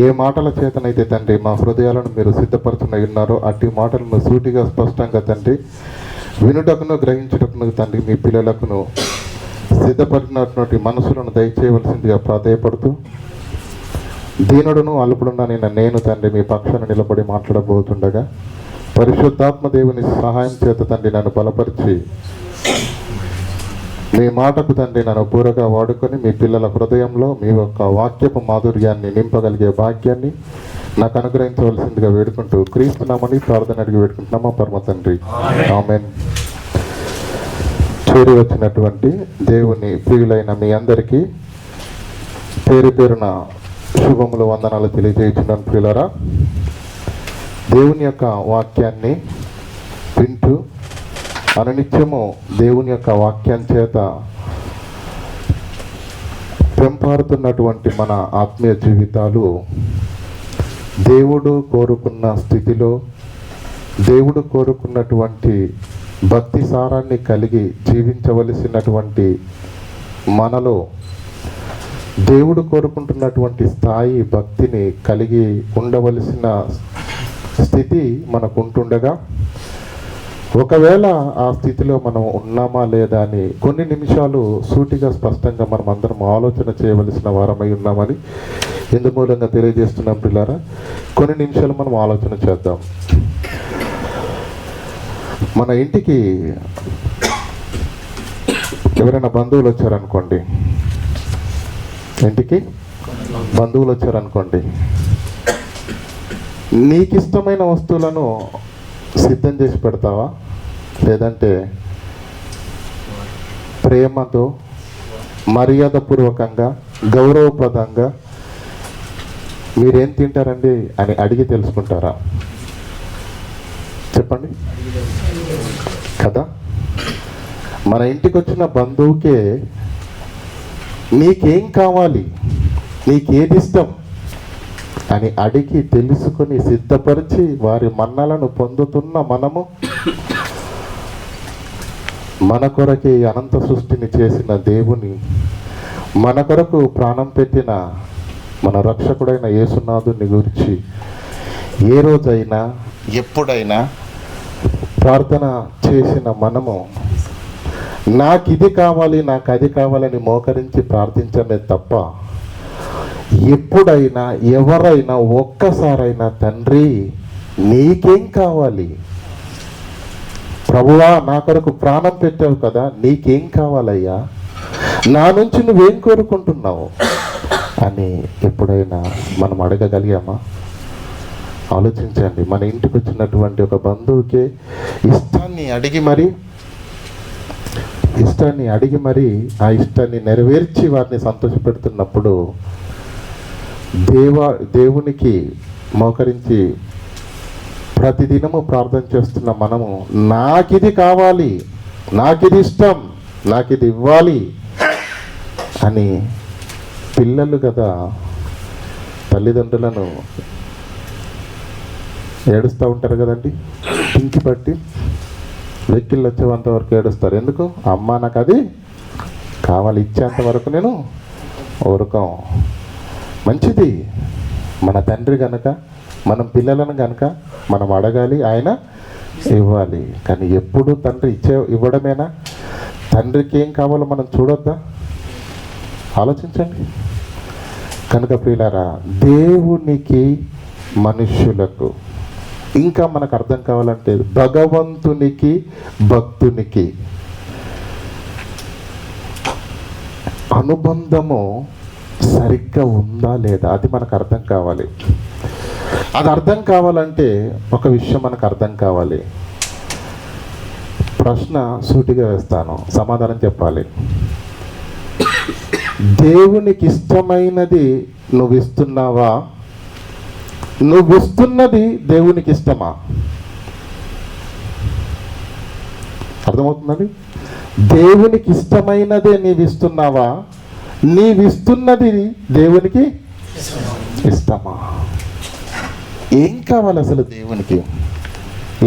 ఏ మాటల చేతనైతే తండ్రి మా హృదయాలను మీరు సిద్ధపరచునై ఉన్నారో అట్టి మాటలను సూటిగా స్పష్టంగా తండ్రి వినుటకును గ్రహించుటకును తండ్రి మీ పిల్లలకును సిద్ధపడినటువంటి మనసులను దయచేయవలసిందిగా ప్రాధేయపడుతూ, దీనుడును అల్పుడున్న నేను తండ్రి మీ పక్షాన నిలబడి మాట్లాడబోతుండగా పరిశుద్ధాత్మ దేవుని సహాయం చేత తండ్రి నన్ను బలపరిచి మీ మాటకు తండ్రి నన్ను పూరగా వాడుకొని మీ పిల్లల హృదయంలో మీ యొక్క వాక్యపు మాధుర్యాన్ని నింపగలిగే భాగ్యాన్ని నాకు అనుగ్రహించవలసిందిగా వేడుకుంటూ క్రీస్తునామని ప్రార్థన అడిగి వేడుకుంటున్నామా పరమ తండ్రి, ఆమేన్. చేరి వచ్చినటువంటి దేవుని ప్రియులైన మీ అందరికీ పేరు పేరున శుభములు వందనాలు తెలియజేస్తున్నాను. ప్రియులారా, దేవుని యొక్క వాక్యాన్ని వింటూ అనునిత్యము దేవుని యొక్క వాక్యం చేత పెంపారుతున్నటువంటి మన ఆత్మీయ జీవితాలు దేవుడు కోరుకున్న స్థితిలో, దేవుడు కోరుకున్నటువంటి భక్తి సారాన్ని కలిగి జీవించవలసినటువంటి మనలో దేవుడు కోరుకుంటున్నటువంటి స్థాయి భక్తిని కలిగి ఉండవలసిన స్థితి మనకు ఉంటుండగా, ఒకవేళ ఆ స్థితిలో మనం ఉన్నామా లేదా అని కొన్ని నిమిషాలు సూటిగా స్పష్టంగా మనం అందరం ఆలోచన చేయవలసిన వారమై ఉన్నామని ఇందుమూలంగా తెలియజేస్తున్నాం పిల్లారా. కొన్ని నిమిషాలు మనం ఆలోచన చేద్దాం. మన ఇంటికి ఎవరైనా బంధువులు వచ్చారనుకోండి, ఇంటికి బంధువులు వచ్చారనుకోండి, నీకు ఇష్టమైన వస్తువులను సిద్ధం చేసి పెడతావా, లేదంటే ప్రేమతో మర్యాదపూర్వకంగా గౌరవప్రదంగా మీరేం తింటారండి అని అడిగి తెలుసుకుంటారా? చెప్పండి కదా. మన ఇంటికి వచ్చిన బంధువుకే నీకేం కావాలి, నీకేది ఇష్టం అని అడిగి తెలుసుకొని సిద్ధపరిచి వారి మన్నలను పొందుతున్న మనము, మన కొరకే అనంత సృష్టిని చేసిన దేవుని, మన కొరకు ప్రాణం పెట్టిన మన రక్షకుడైన యేసునాథుని గురించి ఏ రోజైనా ఎప్పుడైనా ప్రార్థన చేసిన మనము నాకు ఇది కావాలి, నాకు అది కావాలని మోకరించి ప్రార్థించమే తప్ప ఎప్పుడైనా ఎవరైనా ఒక్కసారైనా తండ్రి నీకేం కావాలి, ప్రభువా నా కొరకు ప్రాణం పెట్టావు కదా, నీకేం కావాలయ్యా, నా నుంచి నువ్వేం కోరుకుంటున్నావు అని ఎప్పుడైనా మనం అడగగలిగామా? ఆలోచించండి. మన ఇంటికి వచ్చినటువంటి ఒక బంధువుకే ఇష్టాన్ని అడిగి మరి ఆ ఇష్టాన్ని నెరవేర్చి వారిని సంతోషపెడుతున్నప్పుడు దేవునికి మోకరించి ప్రతిదినము ప్రార్థన చేస్తున్న మనము నాకిది కావాలి, నాకిది ఇష్టం, నాకిది ఇవ్వాలి అని పిల్లలు కదా తల్లిదండ్రులను ఏడుస్తూ ఉంటారు కదండి. పింకి పట్టి వెక్కిళ్ళు వచ్చేంత వరకు ఏడుస్తారు. ఎందుకు? అమ్మ నాకు అది కావాలి, ఇచ్చేంత వరకు నేను ఊరుకోం. మంచిది, మన తండ్రి కనుక మనం పిల్లలను కనుక మనం అడగాలి, ఆయన ఇవ్వాలి. కానీ ఎప్పుడు తండ్రి ఇవ్వడమేనా? తండ్రికి ఏం కావాలో మనం చూడొద్దా? ఆలోచించండి. కనుక ప్రియులారా, దేవునికి మనుష్యులకు ఇంకా మనకు అర్థం కావాలంటే భగవంతునికి భక్తునికి అనుబంధము సరిగ్గా ఉందా లేదా, అది మనకు అర్థం కావాలి. అది అర్థం కావాలంటే ఒక విషయం మనకు అర్థం కావాలి. ప్రశ్న సూటిగా వేస్తాను, సమాధానం చెప్పాలి. దేవునికి ఇష్టమైనది నువ్వు ఇస్తున్నావా? నువ్వు ఇస్తున్నది దేవునికి ఇష్టమా? అర్థమవుతుందండి? దేవునికి ఇష్టమైనదే నీవు ఇస్తున్నావా? నీవిస్తున్నది దేవునికి ఇష్టమా? ఏం కావాలి అసలు దేవునికి?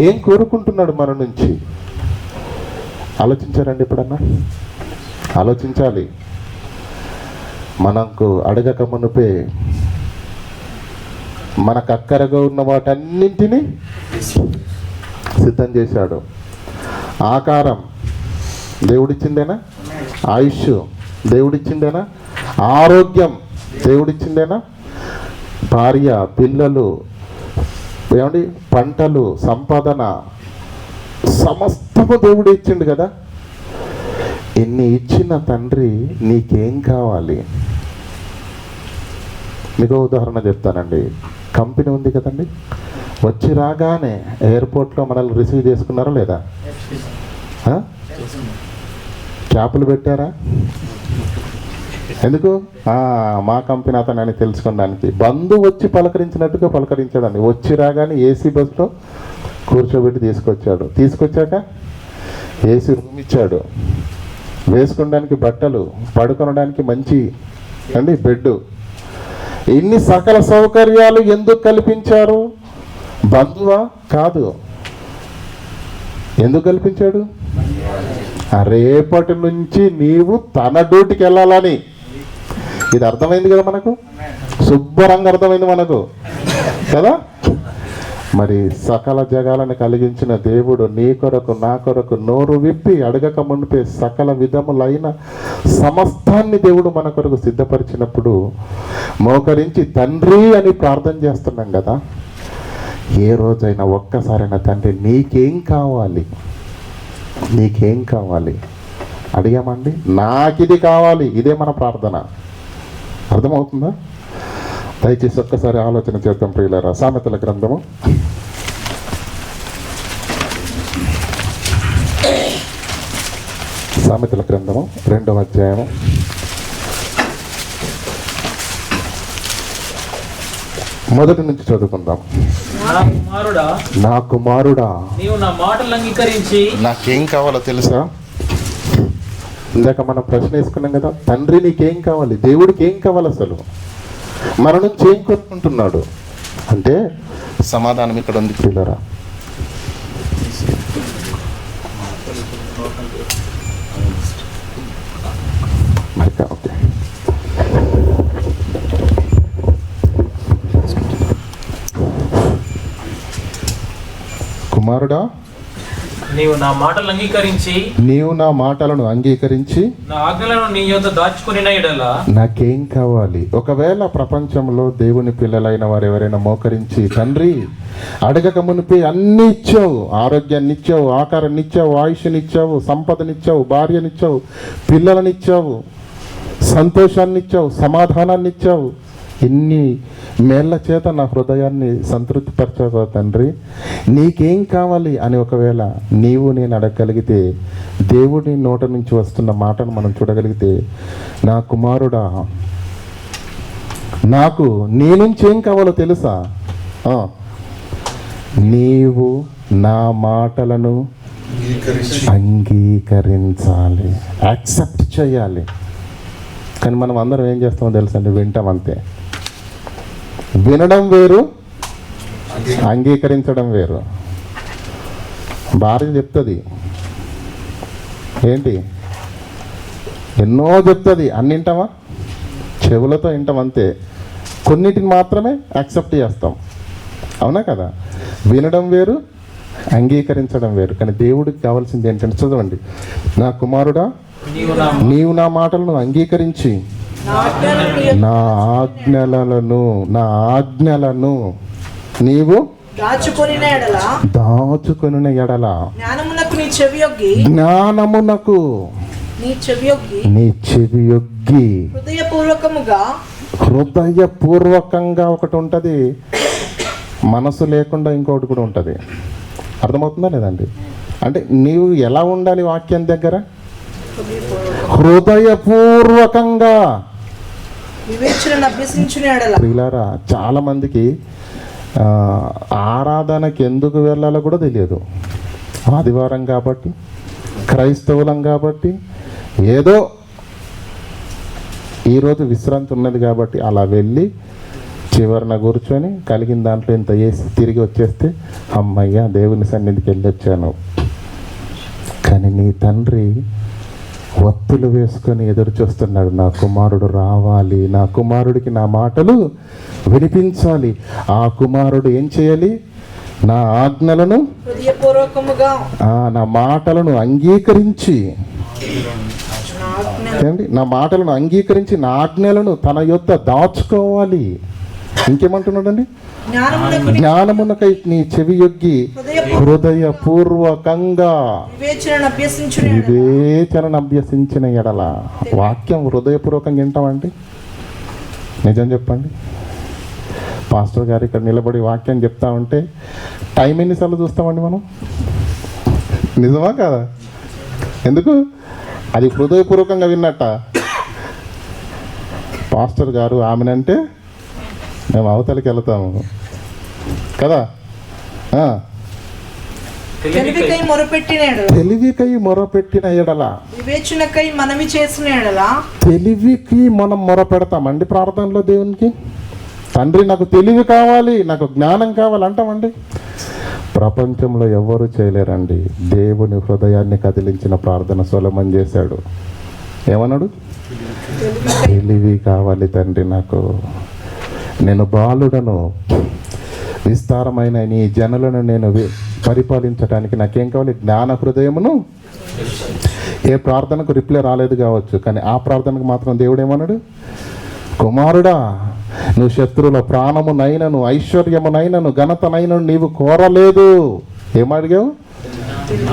ఏం కోరుకుంటున్నాడు మన నుంచి? ఆలోచించారండి ఎప్పుడన్నా? ఆలోచించాలి. మనకు అడగక మునుపే మనకు అక్కరగా ఉన్న వాటన్నింటినీ సిద్ధం చేశాడు. ఆకారం దేవుడిచ్చిందేనా? ఆయుష్ దేవుడిచ్చిందేనా? ఆరోగ్యం దేవుడిచ్చిందేనా? భార్య, పిల్లలు, ఏమండి, పంటలు, సంపాదన, సమస్తము దేవుడు ఇచ్చిండు కదా. ఇన్ని ఇచ్చిన తండ్రి నీకేం కావాలి? మీకు ఉదాహరణ చెప్తానండి. కంపెనీ ఉంది కదండి, వచ్చి రాగానే ఎయిర్పోర్ట్లో మనల్ని రిసీవ్ చేసుకున్నారా లేదా? క్యాపులు పెట్టారా? ఎందుకు? మా కంపెనీ అతను అని తెలుసుకోవడానికి. బంధువు వచ్చి పలకరించినట్టుగా పలకరించాడండి. వచ్చి రాగానే ఏసీ బస్సులో కూర్చోబెట్టి తీసుకొచ్చాక ఏసీ రూమ్ ఇచ్చాడు, వేసుకోవడానికి బట్టలు, పడుకోవడానికి మంచి అండి బెడ్. ఇన్ని సకల సౌకర్యాలు ఎందుకు కల్పించారు? బంధువా? కాదు. ఎందుకు కల్పించాడు? రేపటి నుంచి నీవు తన డ్యూటీకి వెళ్ళాలని, ఇది అర్థమైంది కదా మనకు, శుభ్రంగా అర్థమైంది మనకు కదా. మరి సకల జగాలను కలిగించిన దేవుడు నీ కొరకు నా కొరకు నోరు విప్పి అడగక మునిపే సకల విధములైన సమస్తాన్ని దేవుడు మన కొరకు సిద్ధపరిచినప్పుడు మోకరించి తండ్రి అని ప్రార్థన చేస్తున్నాం కదా. ఏ రోజైనా ఒక్కసారైనా తండ్రి నీకేం కావాలి, నీకేం కావాలి అడిగామండి? నాకిది కావాలి, ఇదే మన ప్రార్థన. అర్థమవుతుందా? దయచేసి ఒక్కసారి ఆలోచన చేద్దాం ప్రియులారా. సామెతల గ్రంథము 2వ అధ్యాయము 1 నుంచి చదువుకుందాం. నా కుమారుడా నీవు నా మాటలు అంగీకరించి. నాకేం కావాలో తెలుసా? ఇందాక మనం ప్రశ్న వేసుకున్నాం కదా, తండ్రి నీకేం కావాలి, దేవుడికి ఏం కావాలి, అసలు మన నుంచి ఏం కోరుకుంటున్నాడు అంటే సమాధానం ఇక్కడ ఉంది ప్రియులారా. ఓకే, కుమారుడా నీవు నా మాటలు అంగీకరించి. నీవు నా మాటలను అంగీకరించి నా ఆజ్ఞలను నీ యొద్ద దాచుకునిన ఎడల నాకేం కావాలి? ఒకవేళ ప్రపంచంలో దేవుని పిల్లలైన వారు ఎవరైనా మోకరించి తండ్రి అడగక మునిపే అన్ని ఇచ్చావు, ఆరోగ్యాన్ని ఇచ్చావు, ఆకారాన్ని ఇచ్చావు, ఆయుష్నిచ్చావు, సంపదనిచ్చావు, భార్యనిచ్చావు, పిల్లలనిచ్చావు, సంతోషాన్ని ఇచ్చావు, సమాధానాన్ని ఇచ్చావు, ఇన్ని మేళ్ల చేత నా హృదయాన్ని సంతృప్తిపరచావు తండ్రి, నీకేం కావాలి అని ఒకవేళ నీవు నేను అడగగలిగితే, దేవుడి నోట నుంచి వస్తున్న మాటను మనం చూడగలిగితే, నా కుమారుడా నాకు నీ నుంచి ఏం కావాలో తెలుసా? నీవు నా మాటలను అంగీకరించాలి, యాక్సెప్ట్ చేయాలి. కానీ మనం అందరం ఏం చేస్తామో తెలుసండి, వింటాం అంతే. వినడం వేరు, అంగీకరించడం వేరు. భార్య చెప్తుంది ఏంటి, ఎన్నో చెప్తుంది, అన్ని వింటామా? చెవులతో వింటాం అంతే. కొన్నిటిని మాత్రమే యాక్సెప్ట్ చేస్తాం, అవునా కదా? వినడం వేరు, అంగీకరించడం వేరు. కానీ దేవుడికి కావాల్సింది ఏంటంటే, చదవండి, నా కుమారుడా నీవు నా మాటలను అంగీకరించి నా ఆజ్ఞలను నీవు దాచుకొనిన ఎడల జ్ఞానమునకు నీ చెవియొగ్గి. హృదయపూర్వకంగా ఒకటి ఉంటుంది, మనసు లేకుండా ఇంకొకటి కూడా ఉంటుంది. అర్థమవుతుందా లేదండి? అంటే నీవు ఎలా ఉండాలి వాక్యం దగ్గర? హృదయపూర్వకంగా. ప్రియులారా, చాలా మందికి ఆరాధనకి ఎందుకు వెళ్ళాలో కూడా తెలియదు. ఆదివారం కాబట్టి, క్రైస్తవులం కాబట్టి, ఏదో ఈరోజు విశ్రాంతి ఉన్నది కాబట్టి అలా వెళ్ళి చివరిన కూర్చొని కలిగిన దాంట్లో ఇంత వేసి తిరిగి వచ్చేస్తే అమ్మయ్య దేవుని సన్నిధికి వెళ్ళొచ్చాను. కానీ నీ తండ్రి ఒత్తులు వేసుకొని ఎదురు చూస్తున్నాడు, నా కుమారుడు రావాలి, నా కుమారుడికి నా మాటలు వినిపించాలి. ఆ కుమారుడు ఏం చేయాలి? నా ఆజ్ఞలను నా మాటలను అంగీకరించి, నా మాటలను అంగీకరించి నా ఆజ్ఞలను తన యొద్ద దాచుకోవాలి. ఇంకేమంటున్నాడండి? జ్ఞానమునకై నీ చెవియొగ్గి హృదయపూర్వకంగా వివేచనను అభ్యసించిన ఎడల. వాక్యం హృదయపూర్వకంగా వింటామండి? నిజం చెప్పండి. పాస్టర్ గారు ఇక్కడ నిలబడి వాక్యం చెప్తా ఉంటే టైం ఎన్నిసార్లు చూస్తామండి మనం? నిజమా కదా? ఎందుకు? అది హృదయపూర్వకంగా విన్నట్ట. పాస్టర్ గారు ఆమెనంటే మేము అవతలికి వెళ్తాము కదా. తెలివికై మొరపెట్టిన ఎడల, వివేచనకై మనవి చేసిన ఎడల. తెలివికి మనం మొరపెడతామండి ప్రార్థనలో దేవునికి. తండ్రి నాకు తెలివి కావాలి, నాకు జ్ఞానం కావాలి అంటామండి. ప్రపంచంలో ఎవరు చేయలేరండి. దేవుని హృదయాన్ని కదిలించిన ప్రార్థన సొలొమోను చేశాడు. ఏమన్నాడు? తెలివి కావాలి తండ్రి నాకు. నేను బాలుడను, విస్తారమైన నీ జనులను నేను పరిపాలించడానికి నాకేం కావాలి? జ్ఞాన హృదయమును. ఏ ప్రార్థనకు రిప్లై రాలేదు కావచ్చు, కానీ ఆ ప్రార్థనకు మాత్రం దేవుడు ఏమన్నాడు? కుమారుడా, నువ్వు శత్రువుల ప్రాణమునైనను ఐశ్వర్యమునైనను ఘనతనైనను నీవు కోరలేదు. ఏమడిగావు?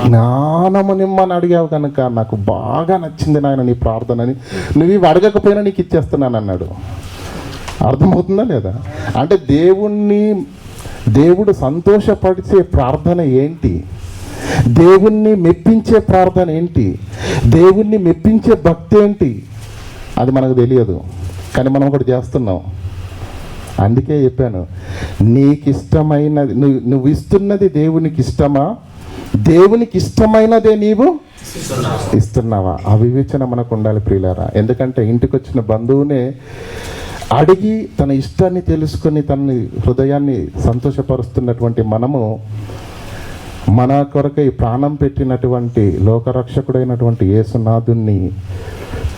జ్ఞానము నిమ్మని అడిగావు. కనుక నాకు బాగా నచ్చింది నాయన నీ ప్రార్థనని. నువ్వు ఇవి అడగకపోయినా నీకు ఇచ్చేస్తున్నాను అన్నాడు. అర్థమవుతుందా లేదా? అంటే దేవుడు సంతోషపరిచే ప్రార్థన ఏంటి? దేవుణ్ణి మెప్పించే ప్రార్థన ఏంటి? దేవుణ్ణి మెప్పించే భక్తి ఏంటి? అది మనకు తెలియదు, కానీ మనం ఒకటి చేస్తున్నాం. అందుకే చెప్పాను, నీకు ఇష్టమైనది నువ్వు ఇస్తున్నది దేవునికి ఇష్టమా? దేవునికి ఇష్టమైనదే నీవు ఇస్తున్నావా? ఆ వివేచన మనకు ఉండాలి ప్రియులారా. ఎందుకంటే ఇంటికి వచ్చిన బంధువునే అడిగి తన ఇష్టాన్ని తెలుసుకొని తన హృదయాన్ని సంతోషపరుస్తున్నటువంటి మనము, మన కొరకై ప్రాణం పెట్టినటువంటి లోకరక్షకుడైనటువంటి యేసునాథుని,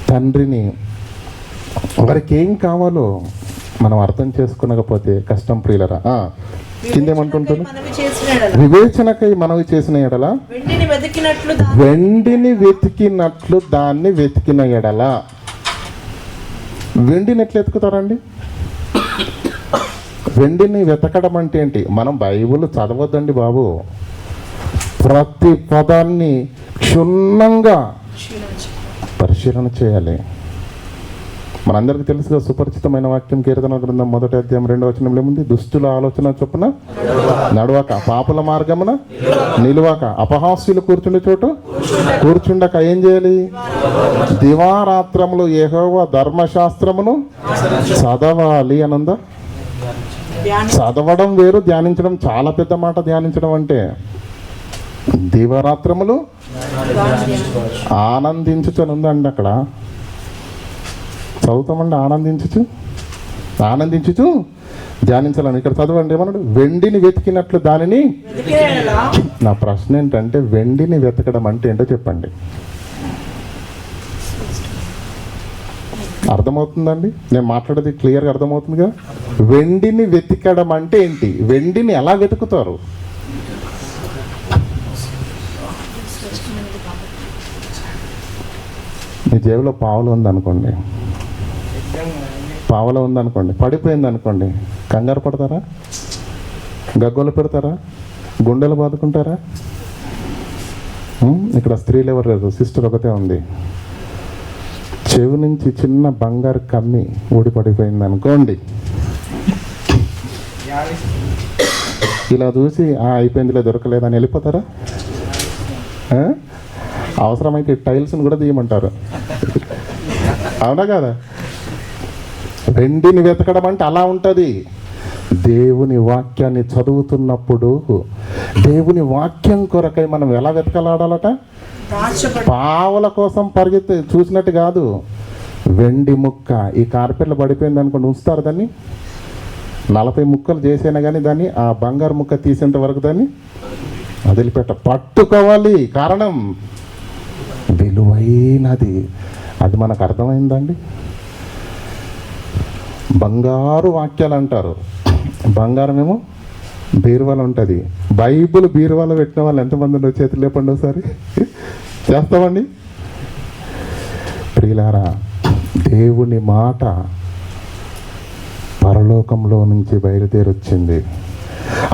తండ్రిని, వారికి ఏం కావాలో మనం అర్థం చేసుకునకపోతే కష్టం ప్రియులరా. కిందేమంటుంటాను? వివేచనకై మనవి చేసిన ఎడల, వెండిని వెతికినట్లు దాన్ని వెతికిన ఎడల. వెండిని ఎట్లా వెతుకుతారండి? వెండిని వెతకడం అంటే ఏంటి? మనం బైబిల్ చదవద్దండి బాబు, ప్రతి పదాన్ని క్షుణ్ణంగా పరిశీలన చేయాలి. మనందరికీ తెలుసుగా సుపరిచితమైన వాక్యం, కీర్తన గ్రంథం 1వ అధ్యాయం 2వ వచనంలో ఏముంది? దుష్టుల ఆలోచన చొప్పున నడవక, పాపుల మార్గమున నిలువక, అపహాస్యులు కూర్చుండే చోటు కూర్చుండక ఏం చేయాలి? దివారాత్రములు యెహోవా ధర్మశాస్త్రమును చదవాలి అనుందా? చదవడం వేరు, ధ్యానించడం చాలా పెద్ద మాట. ధ్యానించడం అంటే దివారాత్రములు ఆనందించుచని ఉందండి అక్కడ. చదువుతామండి, ఆనందించుచు ధ్యానించాలని. ఇక్కడ చదవండి ఏమన్నాడు? వెండిని వెతికినట్లు దానిని. నా ప్రశ్న ఏంటంటే, వెండిని వెతకడం అంటే ఏంటో చెప్పండి. అర్థమవుతుందండి? నేను మాట్లాడేది క్లియర్గా అర్థమవుతుందిగా? వెండిని వెతకడం అంటే ఏంటి? వెండిని ఎలా వెతుకుతారు? మీ జేబులో పావులు ఉందనుకోండి, పడిపోయింది అనుకోండి, కంగారు పడతారా? గగ్గోలు పెడతారా? గుండెలు బాదుకుంటారా? ఇక్కడ స్త్రీలు ఎవరు లేదు, సిస్టర్ ఒకతే ఉంది. చెవి నుంచి చిన్న బంగారు కమ్మి ఊడి పడిపోయింది అనుకోండి, ఇలా చూసి అయిపోయిందిలే, దొరకలేదని వెళ్ళిపోతారా? అవసరమైతే టైల్స్ని కూడా తీయమంటారు. అవునా కదా? వెండిని వెతకడం అంటే అలా ఉంటుంది. దేవుని వాక్యాన్ని చదువుతున్నప్పుడు దేవుని వాక్యం కొరకై మనం ఎలా వెతకలాడాలట? పావుల కోసం పరిగెత్తి చూసినట్టు కాదు. వెండి ముక్క ఈ కార్పెట్లో పడిపోయింది అనుకోండి, ఉంచుతారు దాన్ని. 40 ముక్కలు చేసైనా కానీ దాన్ని, ఆ బంగారు ముక్క తీసేంత వరకు దాన్ని పట్టుకోవాలి. కారణం విలువైనది. అది మనకు అర్థమైందండి? బంగారు వాక్యాలు అంటారు. బంగారం ఏమో బీరువాలో ఉంటుంది. బైబిల్ బీరువాలో పెట్టిన వాళ్ళు ఎంతమంది ఉండో చేతులు లేపండి ఒకసారి. చేస్తామండి ప్రియులారా. దేవుని మాట పరలోకంలో నుంచి బయలుదేరొచ్చింది.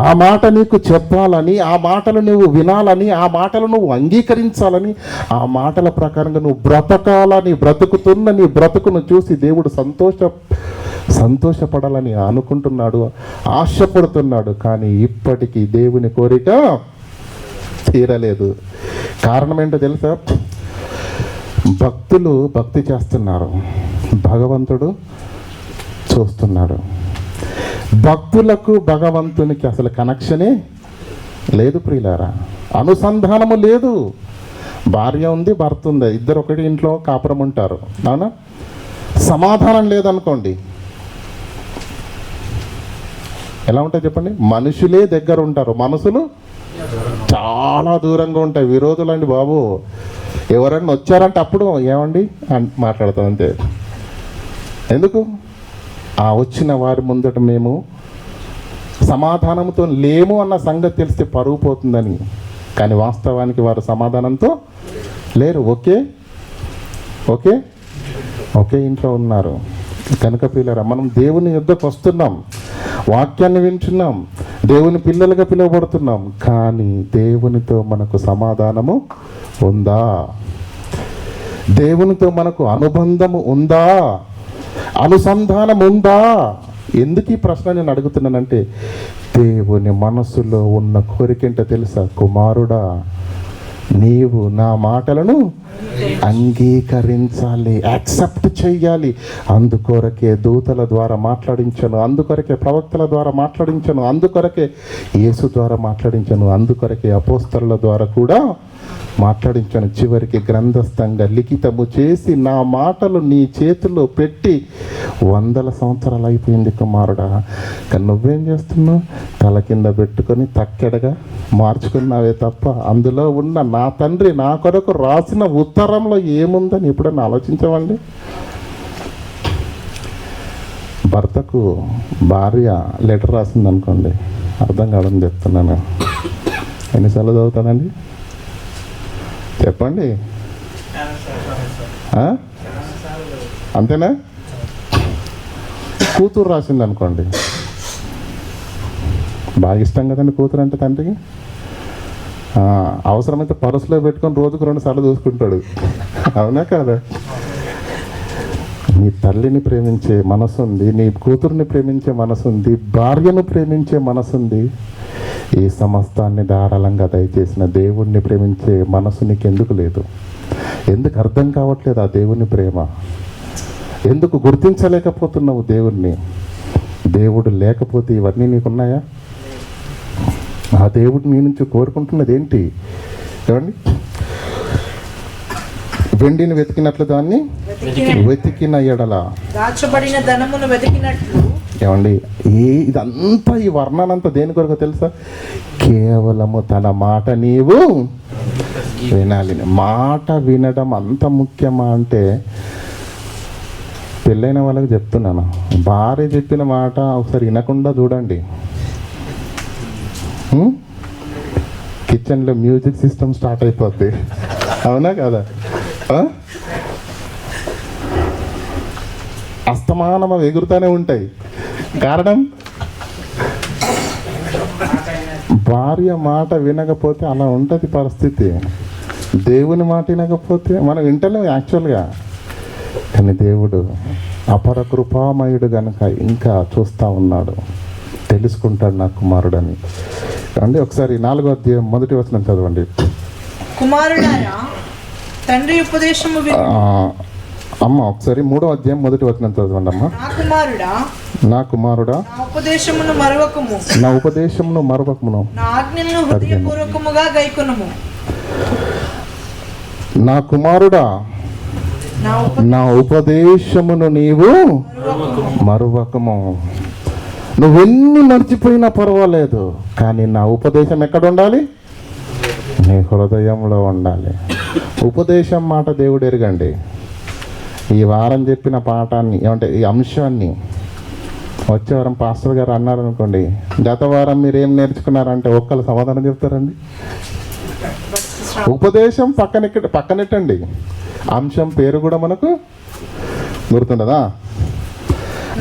ఆ మాట నీకు చెప్పాలని, ఆ మాటలు నువ్వు వినాలని, ఆ మాటలు నువ్వు అంగీకరించాలని, ఆ మాటల ప్రకారంగా నువ్వు బ్రతకాలని, బ్రతుకుతున్న నీ బ్రతుకును చూసి దేవుడు సంతోషపడాలని అనుకుంటున్నాడు, ఆశపడుతున్నాడు. కానీ ఇప్పటికీ దేవుని కోరిక తీరలేదు. కారణం ఏంటో తెలుసా? భక్తులు భక్తి చేస్తున్నారు, భగవంతుడు చూస్తున్నాడు. భక్తులకు భగవంతునికి అసలు కనెక్షనే లేదు ప్రియులారా, అనుసంధానము లేదు. భార్య ఉంది, భర్త ఉంది, ఇద్దరు ఒకటి ఇంట్లో కాపురం ఉంటారు, అవునా? సమాధానం లేదనుకోండి, ఎలా ఉంటాయి చెప్పండి? మనుషులే దగ్గర ఉంటారు, మనసులు చాలా దూరంగా ఉంటాయి. విరోధులండి బాబు. ఎవరన్నా వచ్చారంటే అప్పుడు ఏమండి మాట్లాడతాం అంతే. ఎందుకు? ఆ వచ్చిన వారి ముందట మేము సమాధానంతో లేము అన్న సంగతి తెలిస్తే పరువు పోతుందని. కానీ వాస్తవానికి వారు సమాధానంతో లేరు. ఒకే ఇంట్లో ఉన్నారు. కనుక పిల్లరా, మనం దేవుని యుద్ధకు వస్తున్నాం, వాక్యాన్ని వింటున్నాం, దేవుని పిల్లలుగా పిలువబడుతున్నాం. కానీ దేవునితో మనకు సమాధానము ఉందా? దేవునితో మనకు అనుబంధము ఉందా? అనుసంధానం ఉందా? ఎందుకు ఈ ప్రశ్న నేను అడుగుతున్నానంటే, దేవుని మనసులో ఉన్న కోరికేంటో తెలుసా? కుమారుడా, నీవు నా మాటలను అంగీకరించాలి, యాక్సెప్ట్ చెయ్యాలి. అందుకొరకే దూతల ద్వారా మాట్లాడించను, అందుకొరకే ప్రవక్తల ద్వారా మాట్లాడించను, అందుకొరకే యేసు ద్వారా మాట్లాడించను, అందుకొరకే అపోస్తలుల ద్వారా కూడా మాట్లాడించాను. చివరికి గ్రంథస్థంగా లిఖితము చేసి నా మాటలు నీ చేతిలో పెట్టి 100 సంవత్సరాలు అయిపోయింది కుమారుడా. కానీ నువ్వేం చేస్తున్నావు? తల కింద పెట్టుకొని తక్కెడగా మార్చుకున్నావే తప్ప అందులో ఉన్న నా తండ్రి నా కొరకు రాసిన ఉత్తరంలో ఏముందని ఎప్పుడన్నా ఆలోచించమండి? భర్తకు భార్య లెటర్ రాసింది అనుకోండి, అర్థం కాదని చెప్తున్నాను. ఎన్నిసార్లు చదువుతానండి చెప్పండి? అంతేనా? కూతురు రాసింది అనుకోండి, బాగా ఇష్టం కదండి కూతురు అంటే తండ్రికి. అవసరమైతే పర్సులో పెట్టుకొని రోజుకు 2 సార్లు చూసుకుంటాడు. అవునా కాదా? నీ తల్లిని ప్రేమించే మనసు ఉంది, నీ కూతుర్ని ప్రేమించే మనసు ఉంది, భార్యను ప్రేమించే మనసు ఉంది. ఈ సమస్తాన్ని ధారాళంగా దయచేసిన దేవుణ్ణి ప్రేమించే మనసు నీకు ఎందుకు లేదు? ఎందుకు అర్థం కావట్లేదు ఆ దేవుని ప్రేమ? ఎందుకు గుర్తించలేకపోతున్నావు దేవుణ్ణి? దేవుడు లేకపోతే ఇవన్నీ నీకున్నాయా? ఆ దేవుడు నీ నుంచి కోరుకుంటున్నది ఏంటి? ఏమండి? వెండిని వెతికినట్లు దాన్ని వెతికిన ఎడల దాచబడిన ధనమును వెతికినట్లు. ఏమండి? ఇదంతా ఈ వర్ణనంతా దేని కొరకు తెలుసా? కేవలము తన మాట నీవు వినాలి. మాట వినడం అంత ముఖ్యమా అంటే, పెళ్ళైన వాళ్ళకి చెప్తున్నాను, భార్య చెప్పిన మాట ఒకసారి వినకుండా చూడండి. కిచెన్లో మ్యూజిక్ సిస్టమ్ స్టార్ట్ అయిపోద్ది. అవునా కదా? అస్తమానం అవి ఎగురుతూనే ఉంటాయి. కారణం, భార్య మాట వినకపోతే అలా ఉంటుంది పరిస్థితి. దేవుని మాట వినకపోతే మనం వింటలేం యాక్చువల్గా. కానీ దేవుడు అపర కృపామయుడు కనుక ఇంకా చూస్తూ ఉన్నాడు, తెలుసుకుంటాడు నా కుమారుడని. అండి ఒకసారి 4వ అధ్యాయం 1వ వచనం చదవండి. కుమారుడారా, తండ్రి ఉపదేశము అమ్మ ఒకసారి 3వ అధ్యాయం 1వ వచనం చదవండి అమ్మ. నా కుమారుడా, నా ఉపదేశమును మరవకము, నా ఉపదేశమును మరవకమును, నా ఆజ్ఞలను హృదయపూర్వకముగా గైకొనుము. నా కుమారుడా, నా ఉపదేశమును నీవు మరువకము. నువ్వెన్ని మర్చిపోయినా పర్వాలేదు, కానీ నా ఉపదేశం ఎక్కడ ఉండాలి? నీ హృదయంలో ఉండాలి. ఉపదేశం మాట దేవుడు ఎరగండి. ఈ వారం చెప్పిన పాఠాన్ని ఏమంటే ఈ అంశాన్ని వచ్చే వారం పాస్టర్ గారు అన్నారనుకోండి, గత వారం మీరు ఏం నేర్చుకున్నారంటే ఒక్కళ్ళు సమాధానం చెప్తారండి. ఉపదేశం పక్కనెట్టండి, అంశం పేరు కూడా మనకు గుర్తుండదా?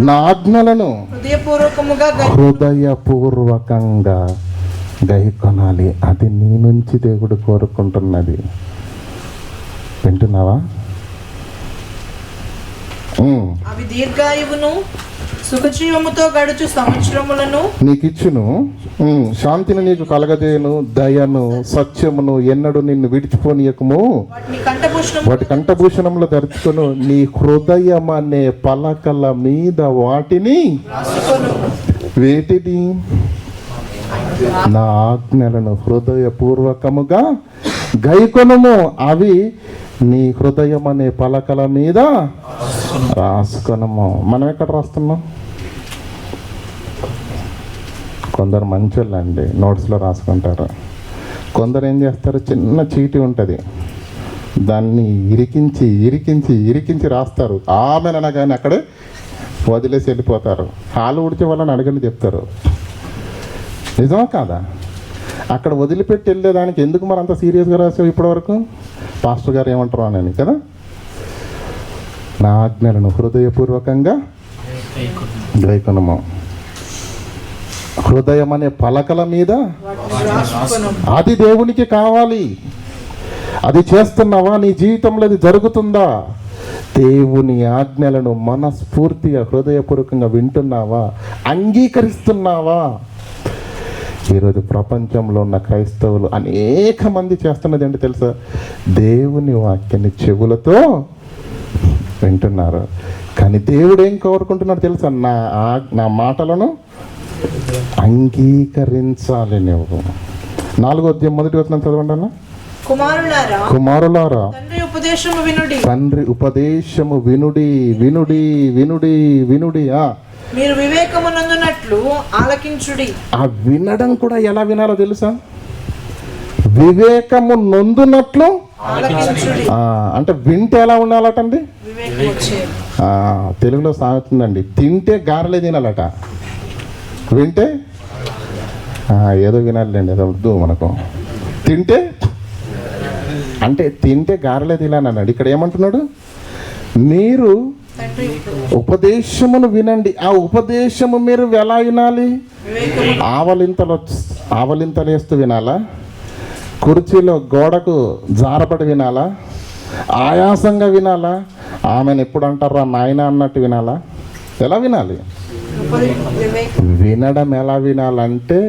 నా ఆజ్ఞలను హృదయపూర్వకంగా గైకొనాలి. అది నీ నుంచి దేవుడు కోరుకుంటున్నది. వింటున్నావా? అవి దీర్ఘాయువును సుఖజీవముతో గడుచు సంవత్సరములను నీకిచ్చును, శాంతిని నీకు కలగజేయును, దయను సత్యమును ఎన్నడూ నిన్ను విడిచిపోనీయకము. వాటి కంఠభూషణంలో ధరించుకొను, నీ హృదయం అనే పలకల మీద వాటిని వేటిని నా ఆజ్ఞలను హృదయపూర్వకముగా గైకొనుము. అవి నీ హృదయం అనే పలకల మీద రాసుకొనము. మనం ఎక్కడ రాస్తున్నాం? కొందరు మంచోళ్ళండి నోట్స్లో రాసుకుంటారు. కొందరు ఏం చేస్తారు, చిన్న చీటీ ఉంటుంది, దాన్ని ఇరికించి ఇరికించి ఇరికించి రాస్తారు. ఆమె అనగానే అక్కడే వదిలేసి వెళ్ళిపోతారు. హాలు ఉడిచే వాళ్ళని అడగని చెప్తారు. నిజమా కాదా? అక్కడ వదిలిపెట్టి వెళ్ళేదానికి ఎందుకు మరి అంత సీరియస్గా రాసావు ఇప్పటివరకు? పాస్టర్ గారు ఏమంటారు అని కదా. నా ఆజ్ఞలను హృదయపూర్వకంగా గైకొనుము. హృదయం అనే పలకల మీద అది దేవునికి కావాలి. అది చేస్తున్నావా? నీ జీవితంలో అది జరుగుతుందా? దేవుని ఆజ్ఞలను మనస్ఫూర్తిగా హృదయపూర్వకంగా వింటున్నావా? అంగీకరిస్తున్నావా? ఈరోజు ప్రపంచంలో ఉన్న క్రైస్తవులు అనేక మంది చేస్తున్నది ఏంటి తెలుసా? దేవుని వాక్యాన్ని చెవులతో వింటున్నారు, కానీ దేవుడు ఏం కోరుకుంటున్నాడు తెలుసా? నా మాటలను అంగీకరించాలి నువ్వు. 4వ అధ్యాయం 1వ వచనం చదవండి అన్న. కుమారులారా తండ్రి ఉపదేశము వినుడి వినుడి వినుడి వినుడి. మీరు వివేకమునందునట్లు ఆలకించుడి. ఆ వినడం కూడా ఎలా వినాలో తెలుసా? వివేకము నొందునట్లు అంటే వింటే ఎలా ఉండాలటండి? తెలుగులో సాగుతుందండి, తింటే గారెలే తినాలట, వింటే ఏదో వినాలండి, ఏదో వద్దు మనకు. తింటే అంటే తింటే గారెలే తినాలన్నాడు. ఇక్కడ ఏమంటున్నాడు? మీరు ఉపదేశమును వినండి. ఆ ఉపదేశము మీరు ఎలా వినాలి? ఆవలింతలేస్తూ వినాలా? కుర్చీలో గోడకు జారపడి వినాలా? ఆయాసంగా వినాలా? ఆమెను ఎప్పుడు అంటారా నాయన అన్నట్టు వినాలా? ఎలా వినాలి? వినడం ఎలా వినాలంటే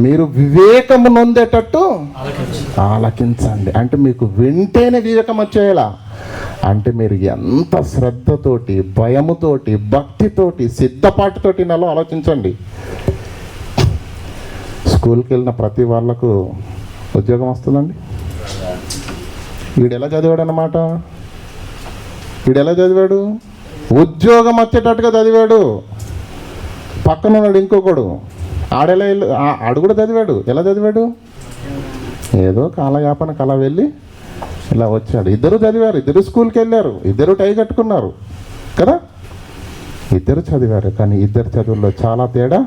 మీరు వివేకము నొందేటట్టు ఆలకించండి. అంటే మీకు వింటేనే వివేకం వచ్చేలా. అంటే మీరు ఎంత శ్రద్ధతోటి, భయముతోటి, భక్తితోటి, సిద్ధపాటుతోటి నాలో ఆలోచించండి. స్కూల్కి వెళ్ళిన ప్రతి వాళ్ళకు ఉద్యోగం వస్తుందండి. వీడు ఎలా చదివాడు అన్నమాట? వీడు ఎలా చదివాడు? ఉద్యోగం వచ్చేటట్టుగా చదివాడు. పక్కన ఉన్నాడు ఇంకొకడు, ఆడు కూడా చదివాడు. ఎలా చదివాడు? ఏదో కాలయాపనకు అలా వెళ్ళి ఇలా వచ్చాడు. ఇద్దరు చదివారు, ఇద్దరు స్కూల్కి వెళ్ళారు, ఇద్దరు టై కట్టుకున్నారు కదా. ఇద్దరు చదివారు, కానీ ఇద్దరు చదువుల్లో చాలా తేడా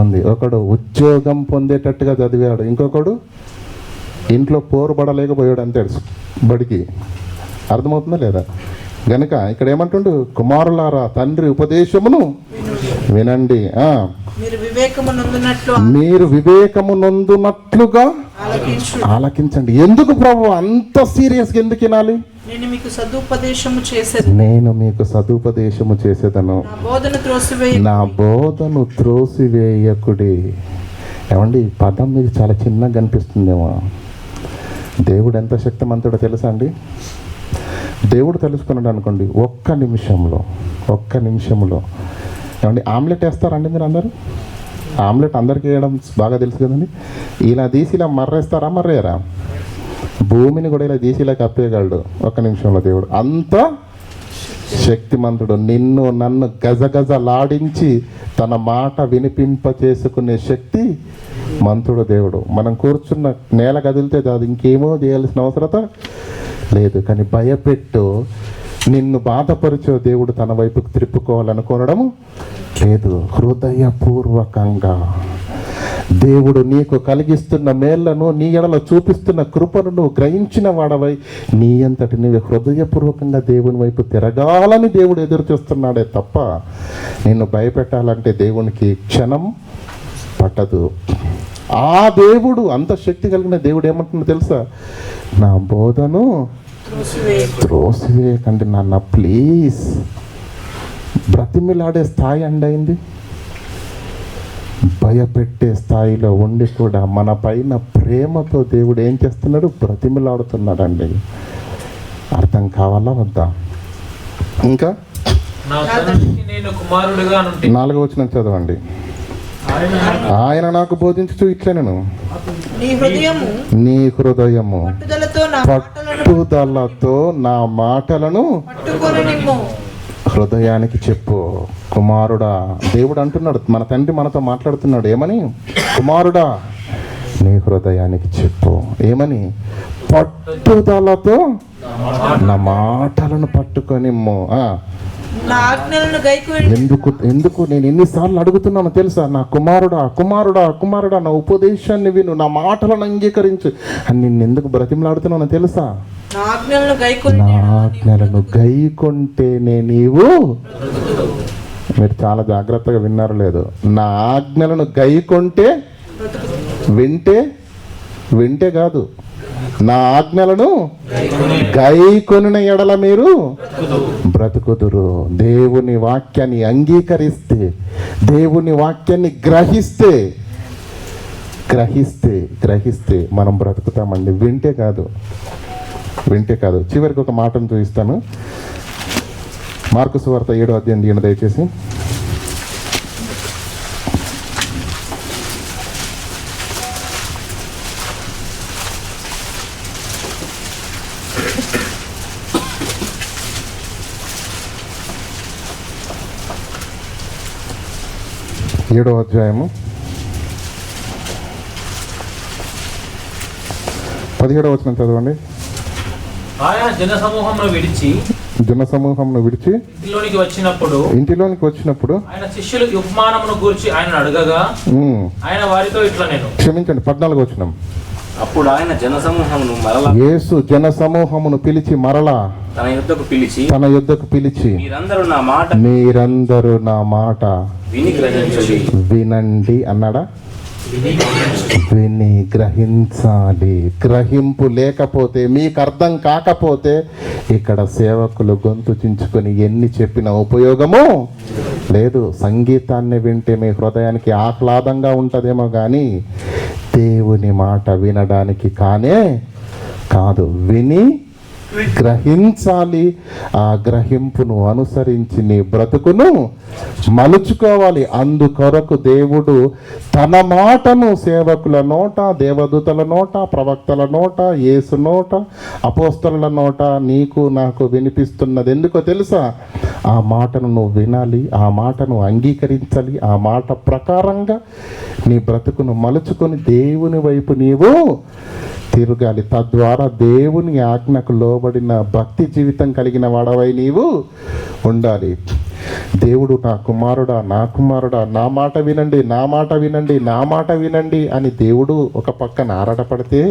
ఉంది. ఒకడు ఉద్యోగం పొందేటట్టుగా చదివాడు, ఇంకొకడు ఇంట్లో పోరుబడలేకపోయాడు అంతే బడికి. అర్థమవుతుందా లేదా? గనుక ఇక్కడ ఏమంటుండు? కుమారులారా తండ్రి ఉపదేశమును వినండి. మీరు వివేకము నొందునట్లుగా ఆలకించండి. ఎందుకు ప్రభు అంత సీరియస్గా ఎందుకు వినాలి? నేను మీకు సదుపదేశము చేసేదను, నా బోధను త్రోసివేయకుడి. ఏమండి, ఈ పదం మీకు చాలా చిన్నగా కనిపిస్తుందేమో. దేవుడు ఎంత శక్తిమంతుడో తెలుసా అండి? దేవుడు తెలుసుకున్నాడు అనుకోండి, ఒక్క నిమిషంలో ఏమండి ఆమ్లెట్ వేస్తారండి మీరు అందరూ? ఆమ్లెట్ అందరికీ వేయడం బాగా తెలుసు కదండి. ఇలా తీసి ఇలా మర్రేస్తారా? మర్రేయరా? భూమిని కూడా ఇలా తీసి ఇలా కప్పేయగలడు ఒక్క నిమిషంలో దేవుడు. అంత శక్తిమంతుడు. నిన్ను నన్ను గజగజలాడించి తన మాట వినిపింప చేసుకునే శక్తి మంతుడు దేవుడు. మనం కూర్చున్న నేల కదిలితే అది ఇంకేమో చేయాల్సిన అవసరత లేదు. కానీ భయపెట్టు, నిన్ను బాధపరిచే దేవుడు తన వైపుకు త్రిప్పుకోవాలనుకోవడం లేదు. హృదయపూర్వకంగా దేవుడు నీకు కలిగిస్తున్న మేళ్లను, నీ ఎడల చూపిస్తున్న కృపను నువ్వు గ్రహించిన వాడవై నీ అంతటి నీవు హృదయపూర్వకంగా దేవుని వైపు తిరగాలని దేవుడు ఎదురు చూస్తున్నాడే తప్ప నిన్ను భయపెట్టాలంటే దేవునికి క్షణం పట్టదు. ఆ దేవుడు, అంత శక్తి కలిగిన దేవుడు ఏమంటుందో తెలుసా? నా బోధను త్రోసివేయకండి నాన్న ప్లీజ్. బ్రతిమిలాడే స్థాయి అండైంది. భయపెట్టే స్థాయిలో ఉండి కూడా మన పైన ప్రేమతో దేవుడు ఏం చేస్తున్నాడు? బ్రతిమిలాడుతున్నాడండి. అర్థం కావాలా వద్దా? ఇంకా 4వ వచనం చదవండి. ఆయన నాకు బోధించుచు ఇట్లనెను, నీ హృదయము పట్టుదలతో నా మాటలను హృదయానికి చెప్పు. కుమారుడా, దేవుడు అంటున్నాడు, మన తండ్రి మనతో మాట్లాడుతున్నాడు. ఏమని? కుమారుడా నీ హృదయానికి చెప్పు. ఏమని? పట్టుదలతో నా మాటలను పట్టుకొని నా ఆజ్ఞలను గైకొని ఎందుకు నేను ఎన్నిసార్లు అడుగుతున్నాను తెలుసా? నా కుమారుడా నా ఉపదేశాన్ని విను, నా మాటలను అంగీకరించు అని నిన్ను ఎందుకు బ్రతిమలాడుతున్నాను తెలుసా? నా ఆజ్ఞలను గైకొంటేనే నీవు, మీరు చాలా జాగ్రత్తగా విన్నారు లేదు, నా ఆజ్ఞలను గైకొంటే, వింటే కాదు, నా ఆజ్ఞలను గైకొనిన ఎడల మీరు బ్రతుకుదురు. దేవుని వాక్యాన్ని అంగీకరిస్తే, దేవుని వాక్యాన్ని గ్రహిస్తే మనం బ్రతుకుతామండి. వింటే కాదు. చివరికి ఒక మాటను చూపిస్తాను. మార్కు సువార్త 7వ అధ్యాయం తీయండి దయచేసి. ఏడవ అధ్యాయము 17వ వచనం చదవండి. ఆయన జనసమూహమును విడిచి ఇంటిలోనికి వచ్చినప్పుడు ఆయన శిష్యులు ఉపమానమును గూర్చి ఆయన అడగగా ఆయన వారితో ఇట్లా నేను క్షమించండి 14వ వచనం. అప్పుడు ఆయన యేసు జనసమూహమును పిలిచి మరలా తన యొద్దకు పిలిచి మీరందరూ నా మాట వినండి అన్నాడా? విని గ్రహించాలి. గ్రహింపు లేకపోతే, మీకు అర్థం కాకపోతే ఇక్కడ సేవకులు గొంతు చించుకొని ఎన్ని చెప్పిన ఉపయోగము లేదు. సంగీతాన్ని వింటే మీ హృదయానికి ఆహ్లాదంగా ఉంటుందేమో కానీ దేవుని మాట వినడానికి కాదు. విని గ్రహించాలి. ఆ గ్రహింపును అనుసరించి నీ బ్రతుకును మలుచుకోవాలి. అందుకొరకు దేవుడు తన మాటను సేవకుల నోట, దేవదూతల నోట, ప్రవక్తల నోట, యేసు నోట, అపోస్తలుల నోట నీకు నాకు వినిపిస్తున్నది. ఎందుకో తెలుసా? ఆ మాటను నువ్వు వినాలి, ఆ మాటను అంగీకరించాలి, ఆ మాట ప్రకారంగా నీ బ్రతుకును మలుచుకొని దేవుని వైపు నీవు తిరగాలి. తద్వారా దేవుని ఆజ్ఞకు లోబడిన భక్తి జీవితం కలిగిన వాడవై నీవు ఉండాలి. దేవుడు నా కుమారుడా నా మాట వినండి అని దేవుడు ఒక పక్కన ఆరాటపడితే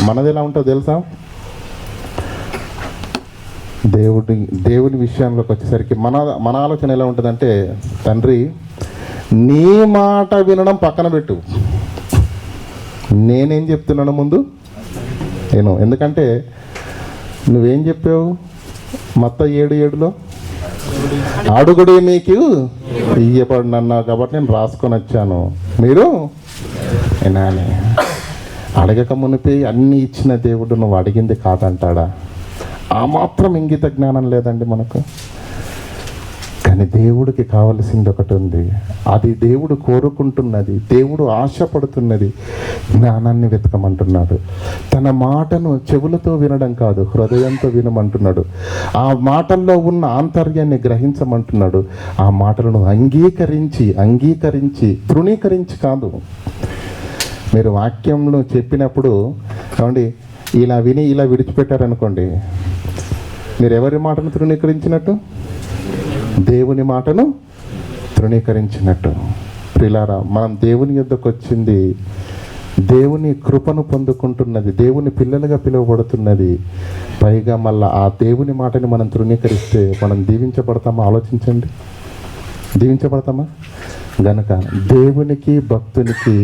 మనది ఎలా ఉంటుందో తెలుసా? దేవుని విషయంలోకి వచ్చేసరికి మన ఆలోచన ఎలా ఉంటుందంటే, తండ్రి నీ మాట వినడం పక్కన పెట్టు, నేనేం చెప్తున్నాను ముందు ఎందుకంటే నువ్వేం చెప్పావు మత్తయి 7:7లో? అడుగుడి మీకు ఇయ్యబడినన్నావు కాబట్టి నేను రాసుకొని వచ్చాను, మీరు వినాలి. అడగక మునిపి అన్నీ ఇచ్చిన దేవుడు నువ్వు అడిగింది కాదంటాడా? ఆ మాత్రం ఇంగిత జ్ఞానం లేదండి మనకు. కానీ దేవుడికి కావలసింది ఒకటి ఉంది, అది దేవుడు కోరుకుంటున్నది, దేవుడు ఆశపడుతున్నది. జ్ఞానాన్ని వెతకమంటున్నాడు. తన మాటను చెవులతో వినడం కాదు, హృదయంతో వినమంటున్నాడు. ఆ మాటల్లో ఉన్న ఆంతర్యాన్ని గ్రహించమంటున్నాడు. ఆ మాటలను అంగీకరించి తృణీకరించి కాదు. మీరు వాక్యంలో చెప్పినప్పుడు ఏమండి ఇలా విని ఇలా విడిచిపెట్టారనుకోండి, మీరు ఎవరి మాటను తృణీకరించినట్టు? దేవుని మాటను తృణీకరించినట్టు. ప్రియులారా, మనం దేవుని యొద్దకు వచ్చింది దేవుని కృపను పొందుకుంటున్నది, దేవుని పిల్లలుగా పిలువబడుతున్నది. పైగా మళ్ళీ ఆ దేవుని మాటని మనం తృణీకరిస్తే మనం దీవించబడతామా? ఆలోచించండి, దీవించబడతామా? గనక దేవునికి భక్తునికి,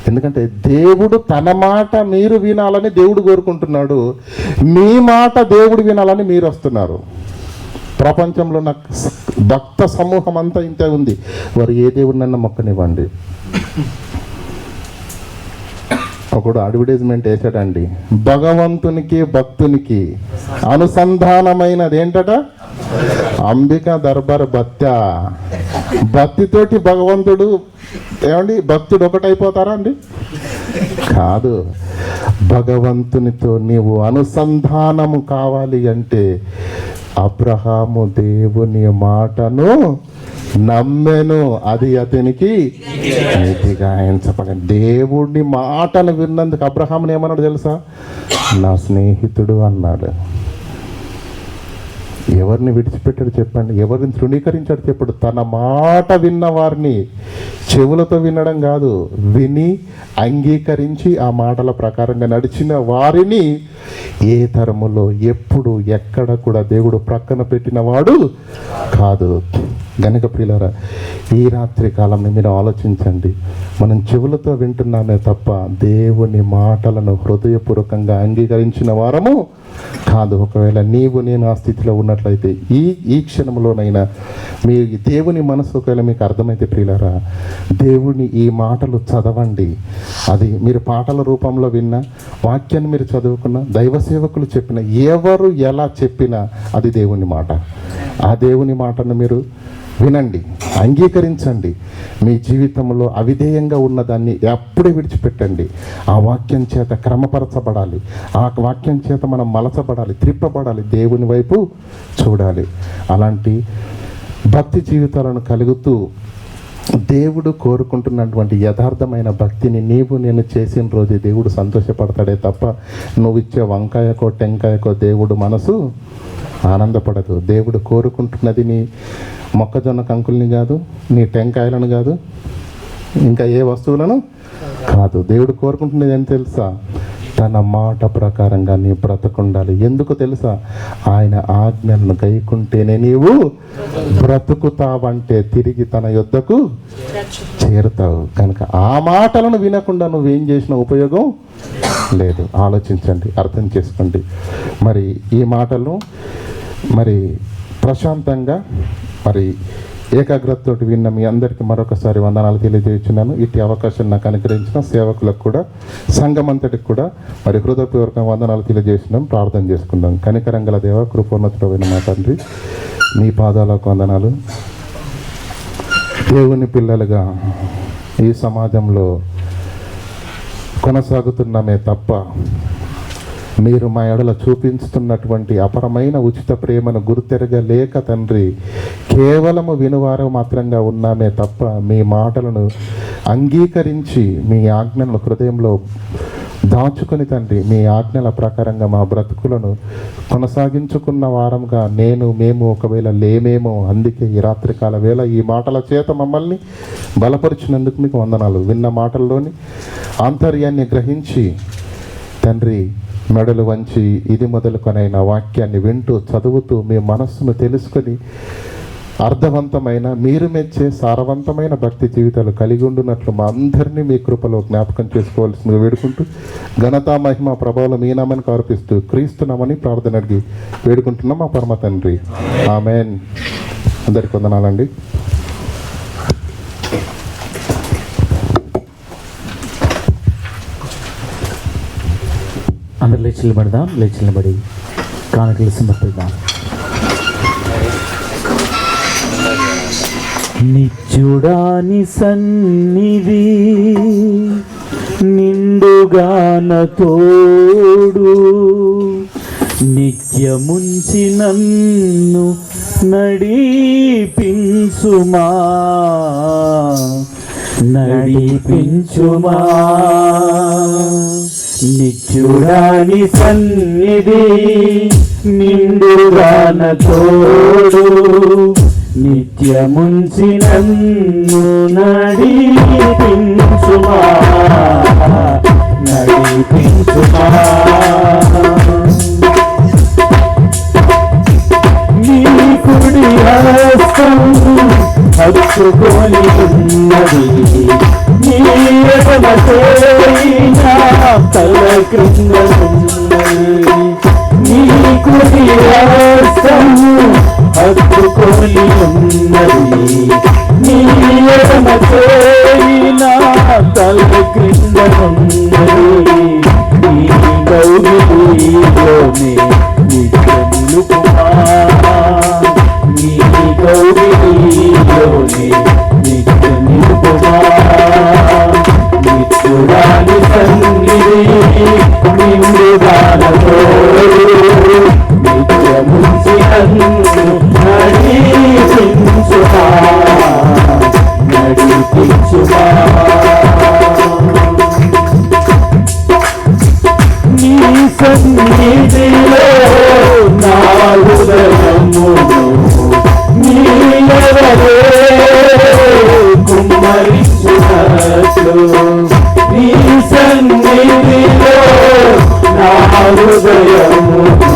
ఎందుకంటే దేవుడు తన మాట మీరు వినాలని దేవుడు కోరుకుంటున్నాడు, మీ మాట దేవుడు వినాలని మీరు వస్తున్నారు. ప్రపంచంలో నాకు భక్త సమూహం అంతా ఇంతే ఉంది. వారు ఏ దేవుడినన్నా మొక్కనివ్వండి. ఒకడు అడ్వర్టైజ్మెంట్ వేసాడండి, భగవంతునికి భక్తునికి అనుసంధానమైనది ఏంటట? అంబికా దర్బార్ భక్తితోటి భగవంతుడు భక్తుడు ఒకటైపోతారా అండి? కాదు. భగవంతునితో నీవు అనుసంధానము కావాలి అంటే అబ్రహాము దేవుని మాటను నమ్మెను, అది అతనికి నీతిగా ఎంచబడింది. దేవుడి మాటలు విన్నందుకు అబ్రహాముని ఏమన్నాడు తెలుసా? నా స్నేహితుడు అన్నాడు. ఎవరిని విడిచిపెట్టాడు చెప్పండి? ఎవరిని తృణీకరించాడు చెప్పాడు? తన మాట విన్న వారిని, చెవులతో వినడం కాదు, విని అంగీకరించి ఆ మాటల ప్రకారంగా నడిచిన వారిని ఏ తరములో ఎప్పుడు ఎక్కడ కూడా దేవుడు ప్రక్కన పెట్టినవాడు కాదు. గనుక ప్రియులారా, ఈ రాత్రి కాలంలో మీరు ఆలోచించండి. మనం చెవులతో వింటున్నామే తప్ప దేవుని మాటలను హృదయపూర్వకంగా అంగీకరించిన వారము కాదు. ఒకవేళ నీవు నేను ఆ స్థితిలో ఉన్నట్లయితే ఈ క్షణంలోనైనా మీ దేవుని మనసు ఒకవేళ మీకు అర్థమైతే ప్రియులారా, దేవుని ఈ మాటలు చదవండి. అది మీరు పాటల రూపంలో విన్నా, వాక్యాన్ని మీరు చదువుకున్నా, దైవ సేవకులు చెప్పిన, ఎవరు ఎలా చెప్పినా అది దేవుని మాట. ఆ దేవుని మాటను మీరు వినండి, అంగీకరించండి. మీ జీవితంలో అవిధేయంగా ఉన్నదాన్ని ఎప్పుడే విడిచిపెట్టండి. ఆ వాక్యం చేత క్రమపరచబడాలి, ఆ వాక్యం చేత మనం మలచబడాలి, త్రిప్పబడాలి, దేవుని వైపు చూడాలి. అలాంటి భక్తి జీవితాలను కలుగుతూ దేవుడు కోరుకుంటున్నటువంటి యథార్థమైన భక్తిని నీవు నేను చేసిన రోజు దేవుడు సంతోషపడతాడే తప్ప నువ్వు ఇచ్చే వంకాయకో టెంకాయకో దేవుడు మనసు ఆనందపడదు. దేవుడు కోరుకుంటున్నది నీ మొక్కజొన్న కంకుల్ని కాదు, నీ టెంకాయలను కాదు, ఇంకా ఏ వస్తువులను కాదు. దేవుడు కోరుకుంటున్నది ఏం తెలుసా? తన మాట ప్రకారంగా నీ బ్రతుకుండాలి. ఎందుకు తెలుసా? ఆయన ఆజ్ఞలను గైకుంటేనే నీవు బ్రతుకుతావంటే తిరిగి తన యొద్దకు చేరుతావు. కనుక ఆ మాటలను వినకుండా నువ్వేం చేసిన ఉపయోగం లేదు. ఆలోచించండి, అర్థం చేసుకోండి. మరి ఈ మాటలు మరి ప్రశాంతంగా మరి ఏకాగ్రతతో విన్న మీ అందరికీ మరొకసారి వందనాలు తెలియజేస్తున్నాను. ఇట్టి అవకాశం నాకు అనుగ్రహించిన సేవకులకు కూడా, సంఘం అంతటికి కూడా మరి హృదయపూర్వక వందనాలు తెలియజేస్తున్నాం. ప్రార్థన చేసుకుందాం. కనికరంగల దేవ, కృపోన్నతుడైన మా తండ్రి, మీ పాదాలకు వందనాలు. దేవుని పిల్లలుగా ఈ సమాజంలో కొనసాగుతున్నామే తప్ప మీరు మా ఎడల చూపించుతున్నటువంటి అపరమైన ఉచిత ప్రేమను గుర్తెరగలేక తండ్రి, కేవలము వినువారు మాత్రంగా ఉన్నామే తప్ప మీ మాటలను అంగీకరించి మీ ఆజ్ఞలను హృదయంలో దాచుకొని తండ్రి, మీ ఆజ్ఞల ప్రకారంగా మా బ్రతుకులను కొనసాగించుకున్న వారంగా మేము ఒకవేళ లేమేమో. అందుకే ఈ రాత్రికాల వేళ ఈ మాటల చేత మమ్మల్ని బలపరిచినందుకు మీకు వందనాలు. విన్న మాటల్లోని ఆంతర్యాన్ని గ్రహించి తండ్రి, మెడలు వంచి ఇది మొదలుకొనైన వాక్యాన్ని వింటూ చదువుతూ మీ మనస్సును తెలుసుకొని అర్థవంతమైన, మీరు మెచ్చే సారవంతమైన భక్తి జీవితాలు కలిగి ఉండునట్లు మా అందరినీ మీ కృపలో జ్ఞాపకం చేసుకోవాల్సిందిగా వేడుకుంటూ, ఘనత మహిమ ప్రభావం మీ నామానికి అర్పిస్తూ క్రీస్తున్నామని ప్రార్థన అడిగి వేడుకుంటున్నాం మా పరమ తండ్రి. ఆమేన్. అందరికీ వందనాలండి. అందరు లేచి నిలబడదాం. లేచి నిలబడి కానుకలు సమర్పిద్దాం. నిత్యుడాని సన్నిధి నిండుగాన తోడు, నిత్యముంచి నన్ను నడిపించుమా నడిపించుమా. నిత్యుడాని సన్నిధి నిండుగాన తోడు, నిత్యముంచి నన్ను నడిపించుమా నడిపించుమా. నీ కుడి హస్తం హత్తుకొని ఉన్నది, నీ ఎడమ చేయి నా తల క్రింద ఉన్నది. నీ కుడి హస్తం హత్తుకొని ఉన్నది, నీ ఎడమ చేయి నా తల క్రింద ఉన్నది. నీ కౌగిలిలోనే నిత్య నిలుపుమా, నీ కౌగిలిలోనే నిత్య నిలుపుమా. నిత్యుడాని సన్నిధి నిండుగాన తోడు, నిత్యముంచి నన్ను నడిపించుమా నడిపించుమా నీ సన్నిధిలో నా హృదయమును నీవెవరే కుమ్మరించునట్లు నీ సన్నిధిలో నా హృదయమును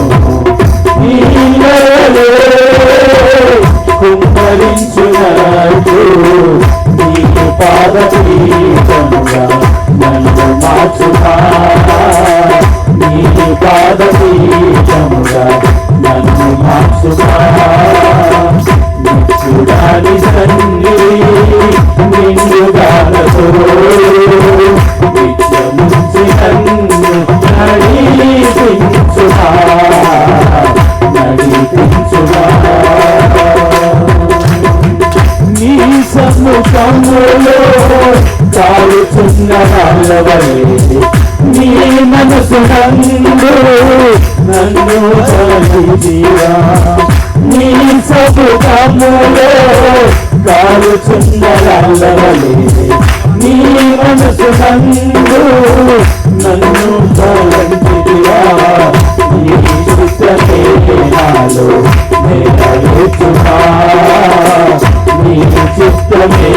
నీవెవరే కుమ్మరించునట్లు నీ పాదపీఠముగా నన్ను మార్చుమా నీ పాదపీఠముగా నన్ను మార్చుమా నిత్యుడాని సన్నిధి నిండుగాలతో నిత్యముంచి నన్ను నడిపించుమా నడిపించుమా నీ సముఖములో కాలుచున్న రాళ్ళవలే నీ మనసు నందు నన్ను చలిదిరా నీ సముఖములో కాలుచున్న రాళ్ళవలే నీ మనసు నందు నన్ను చలిదిరా నీ చిత్తమే నాలో నెరవేర్చుమా నీ చిత్తమే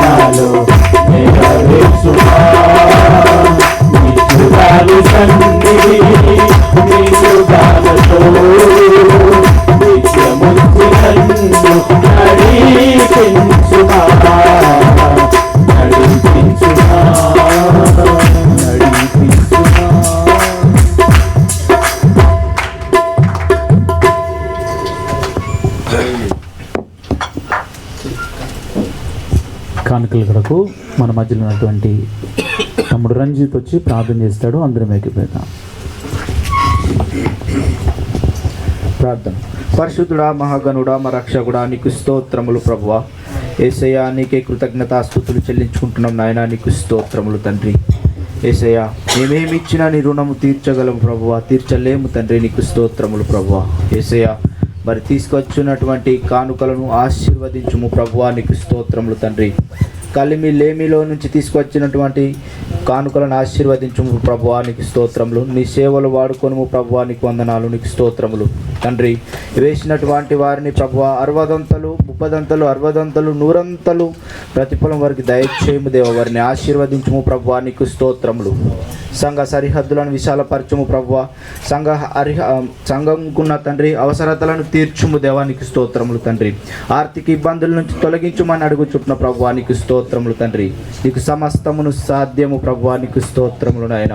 నాలో నెరవేర్చుమా నిత్యుడాని సన్నిధి నిండుగాలతో నిత్యముంచి నన్ను నడిపించుమా నడిపించుమా నడిపించుమా కానుకల కొరకు మన మధ్యలో ఉన్నటువంటి తమ్ముడు రంజిత్ వచ్చి ప్రార్థన చేస్తాడు. అందరం ఎక్కిపోతాం. ప్రార్థన. పరిశుద్ధుడా, మహాగణుడా, మా రక్షకుడా, నీకు స్తోత్రములు ప్రభువా. యేసయ్యా, నీకే కృతజ్ఞతాస్తుతులు చెల్లించుకుంటున్నాం నాయనా. నీకు స్తోత్రములు తండ్రి. యేసయ్యా, మేమేమి ఇచ్చినా నీ రుణము తీర్చగలము ప్రభువా, తీర్చలేము తండ్రి. నీకు స్తోత్రములు ప్రభువా. యేసయ్యా, మరి తీసుకొచ్చినటువంటి కానుకలను ఆశీర్వదించుము ప్రభువా. నీకు స్తోత్రములు తండ్రి. కలిమి లేమిలో నుంచి తీసుకొచ్చినటువంటి కానుకలను ఆశీర్వదించుము ప్రభువా. నీకు స్తోత్రములు. నీ సేవలు వాడుకొనుము ప్రభువా. నీకు వందనాలు. నీకు స్తోత్రములు తండ్రి. వేసినటువంటి వారిని ప్రభువా 60 30 60 100 ప్రతిఫలం వారికి దయచేయము దేవ. వారిని ఆశీర్వదించుము ప్రభువా. నీకు స్తోత్రములు. సంఘ సరిహద్దులను విశాలపరచుము ప్రభువా. సంఘంకున్న తండ్రి అవసరతలను తీర్చుము దేవా. నీకు స్తోత్రములు తండ్రి. ఆర్థిక ఇబ్బందుల నుంచి తొలగించుమని అడుగుచున్న ప్రభువా. నీకు స్తోత్రములు తండ్రి. నీకు సమస్తమును సాధ్యము ప్రభువా. నీకు స్తోత్రములు నాయన.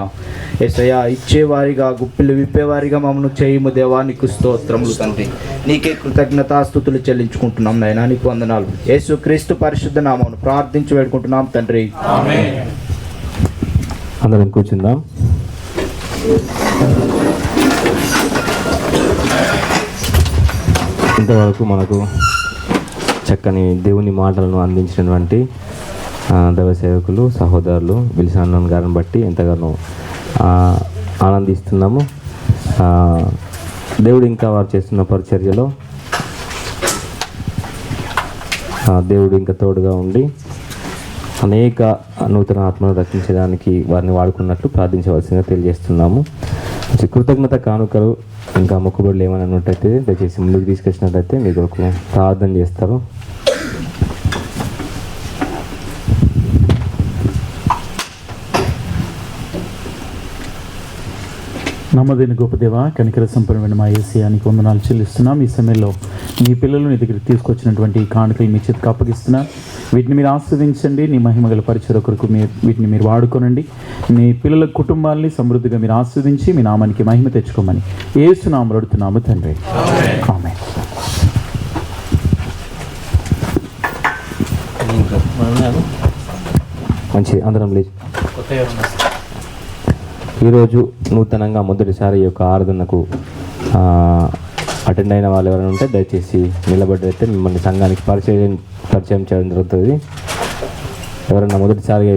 యేసయ్యా, ఇచ్చేవారిగా గుప్పిలు విప్పేవారిగా మమ్మల్ని చేయము దేవా. నీకు స్తోత్రములు తండ్రి. నీకే కృతజ్ఞతాస్తుతులు చెల్లించుకుంటున్నాం నాయన. నీకు వందనాలు. యేసు క్రీస్తు పరిశుద్ధ నామమును ప్రార్థించి వేడుకుంటున్నాం తండ్రి. అందరం కూర్చుందాం. ఇంతవరకు మనకు చక్కని దేవుని మాటలను అందించినటువంటి దైవ సేవకులు సహోదరులు విల్సన్ గారిని బట్టి ఎంతగానో ఆనందిస్తున్నాము. దేవుడు ఇంకా వారు చేస్తున్న పరిచర్యలో దేవుడు ఇంకా తోడుగా ఉండి అనేక నూతన ఆత్మను రక్షించడానికి వారిని వాడుకున్నట్లు ప్రార్థించవలసిందిగా తెలియజేస్తున్నాము. కృతజ్ఞత కానుకలు ఇంకా మొక్కుబడులు ఏమైనా ఉన్నట్టయితే దయచేసి ముందుకు తీసుకొచ్చినట్టయితే మీ కొరకు ప్రార్థన చేస్తారు. నమ్మదైన గొప్ప దేవ, కనికర సంపన్నమైన మా యేసయ్యా, నీకు వందనాలు చెల్లిస్తున్నాం. ఈ సమయంలో మీ పిల్లలు నీ దగ్గరికి తీసుకొచ్చినటువంటి ఈ కానుకలు మీ చేతికి అప్పగిస్తున్నా. వీటిని మీరు ఆస్వాదించండి. నీ మహిమగల పరిచయ కొరకు వీటిని మీరు వాడుకోనండి. మీ పిల్లల కుటుంబాలని సమృద్ధిగా మీరు ఆస్వాదించి మీ నామానికి మహిమ తెచ్చుకోమని యేసు నామములో అడుగుతున్నాము తండ్రి. ఆమేన్. మంచి అందరం లేచి ఈరోజు నూతనంగా మొదటిసారి ఈ యొక్క ఆరాధనకు అటెండ్ అయిన వాళ్ళు ఎవరైనా ఉంటే దయచేసి నిలబడ్డైతే మిమ్మల్ని సంఘానికి పరిచయం చేయడం జరుగుతుంది. ఎవరైనా మొదటిసారిగా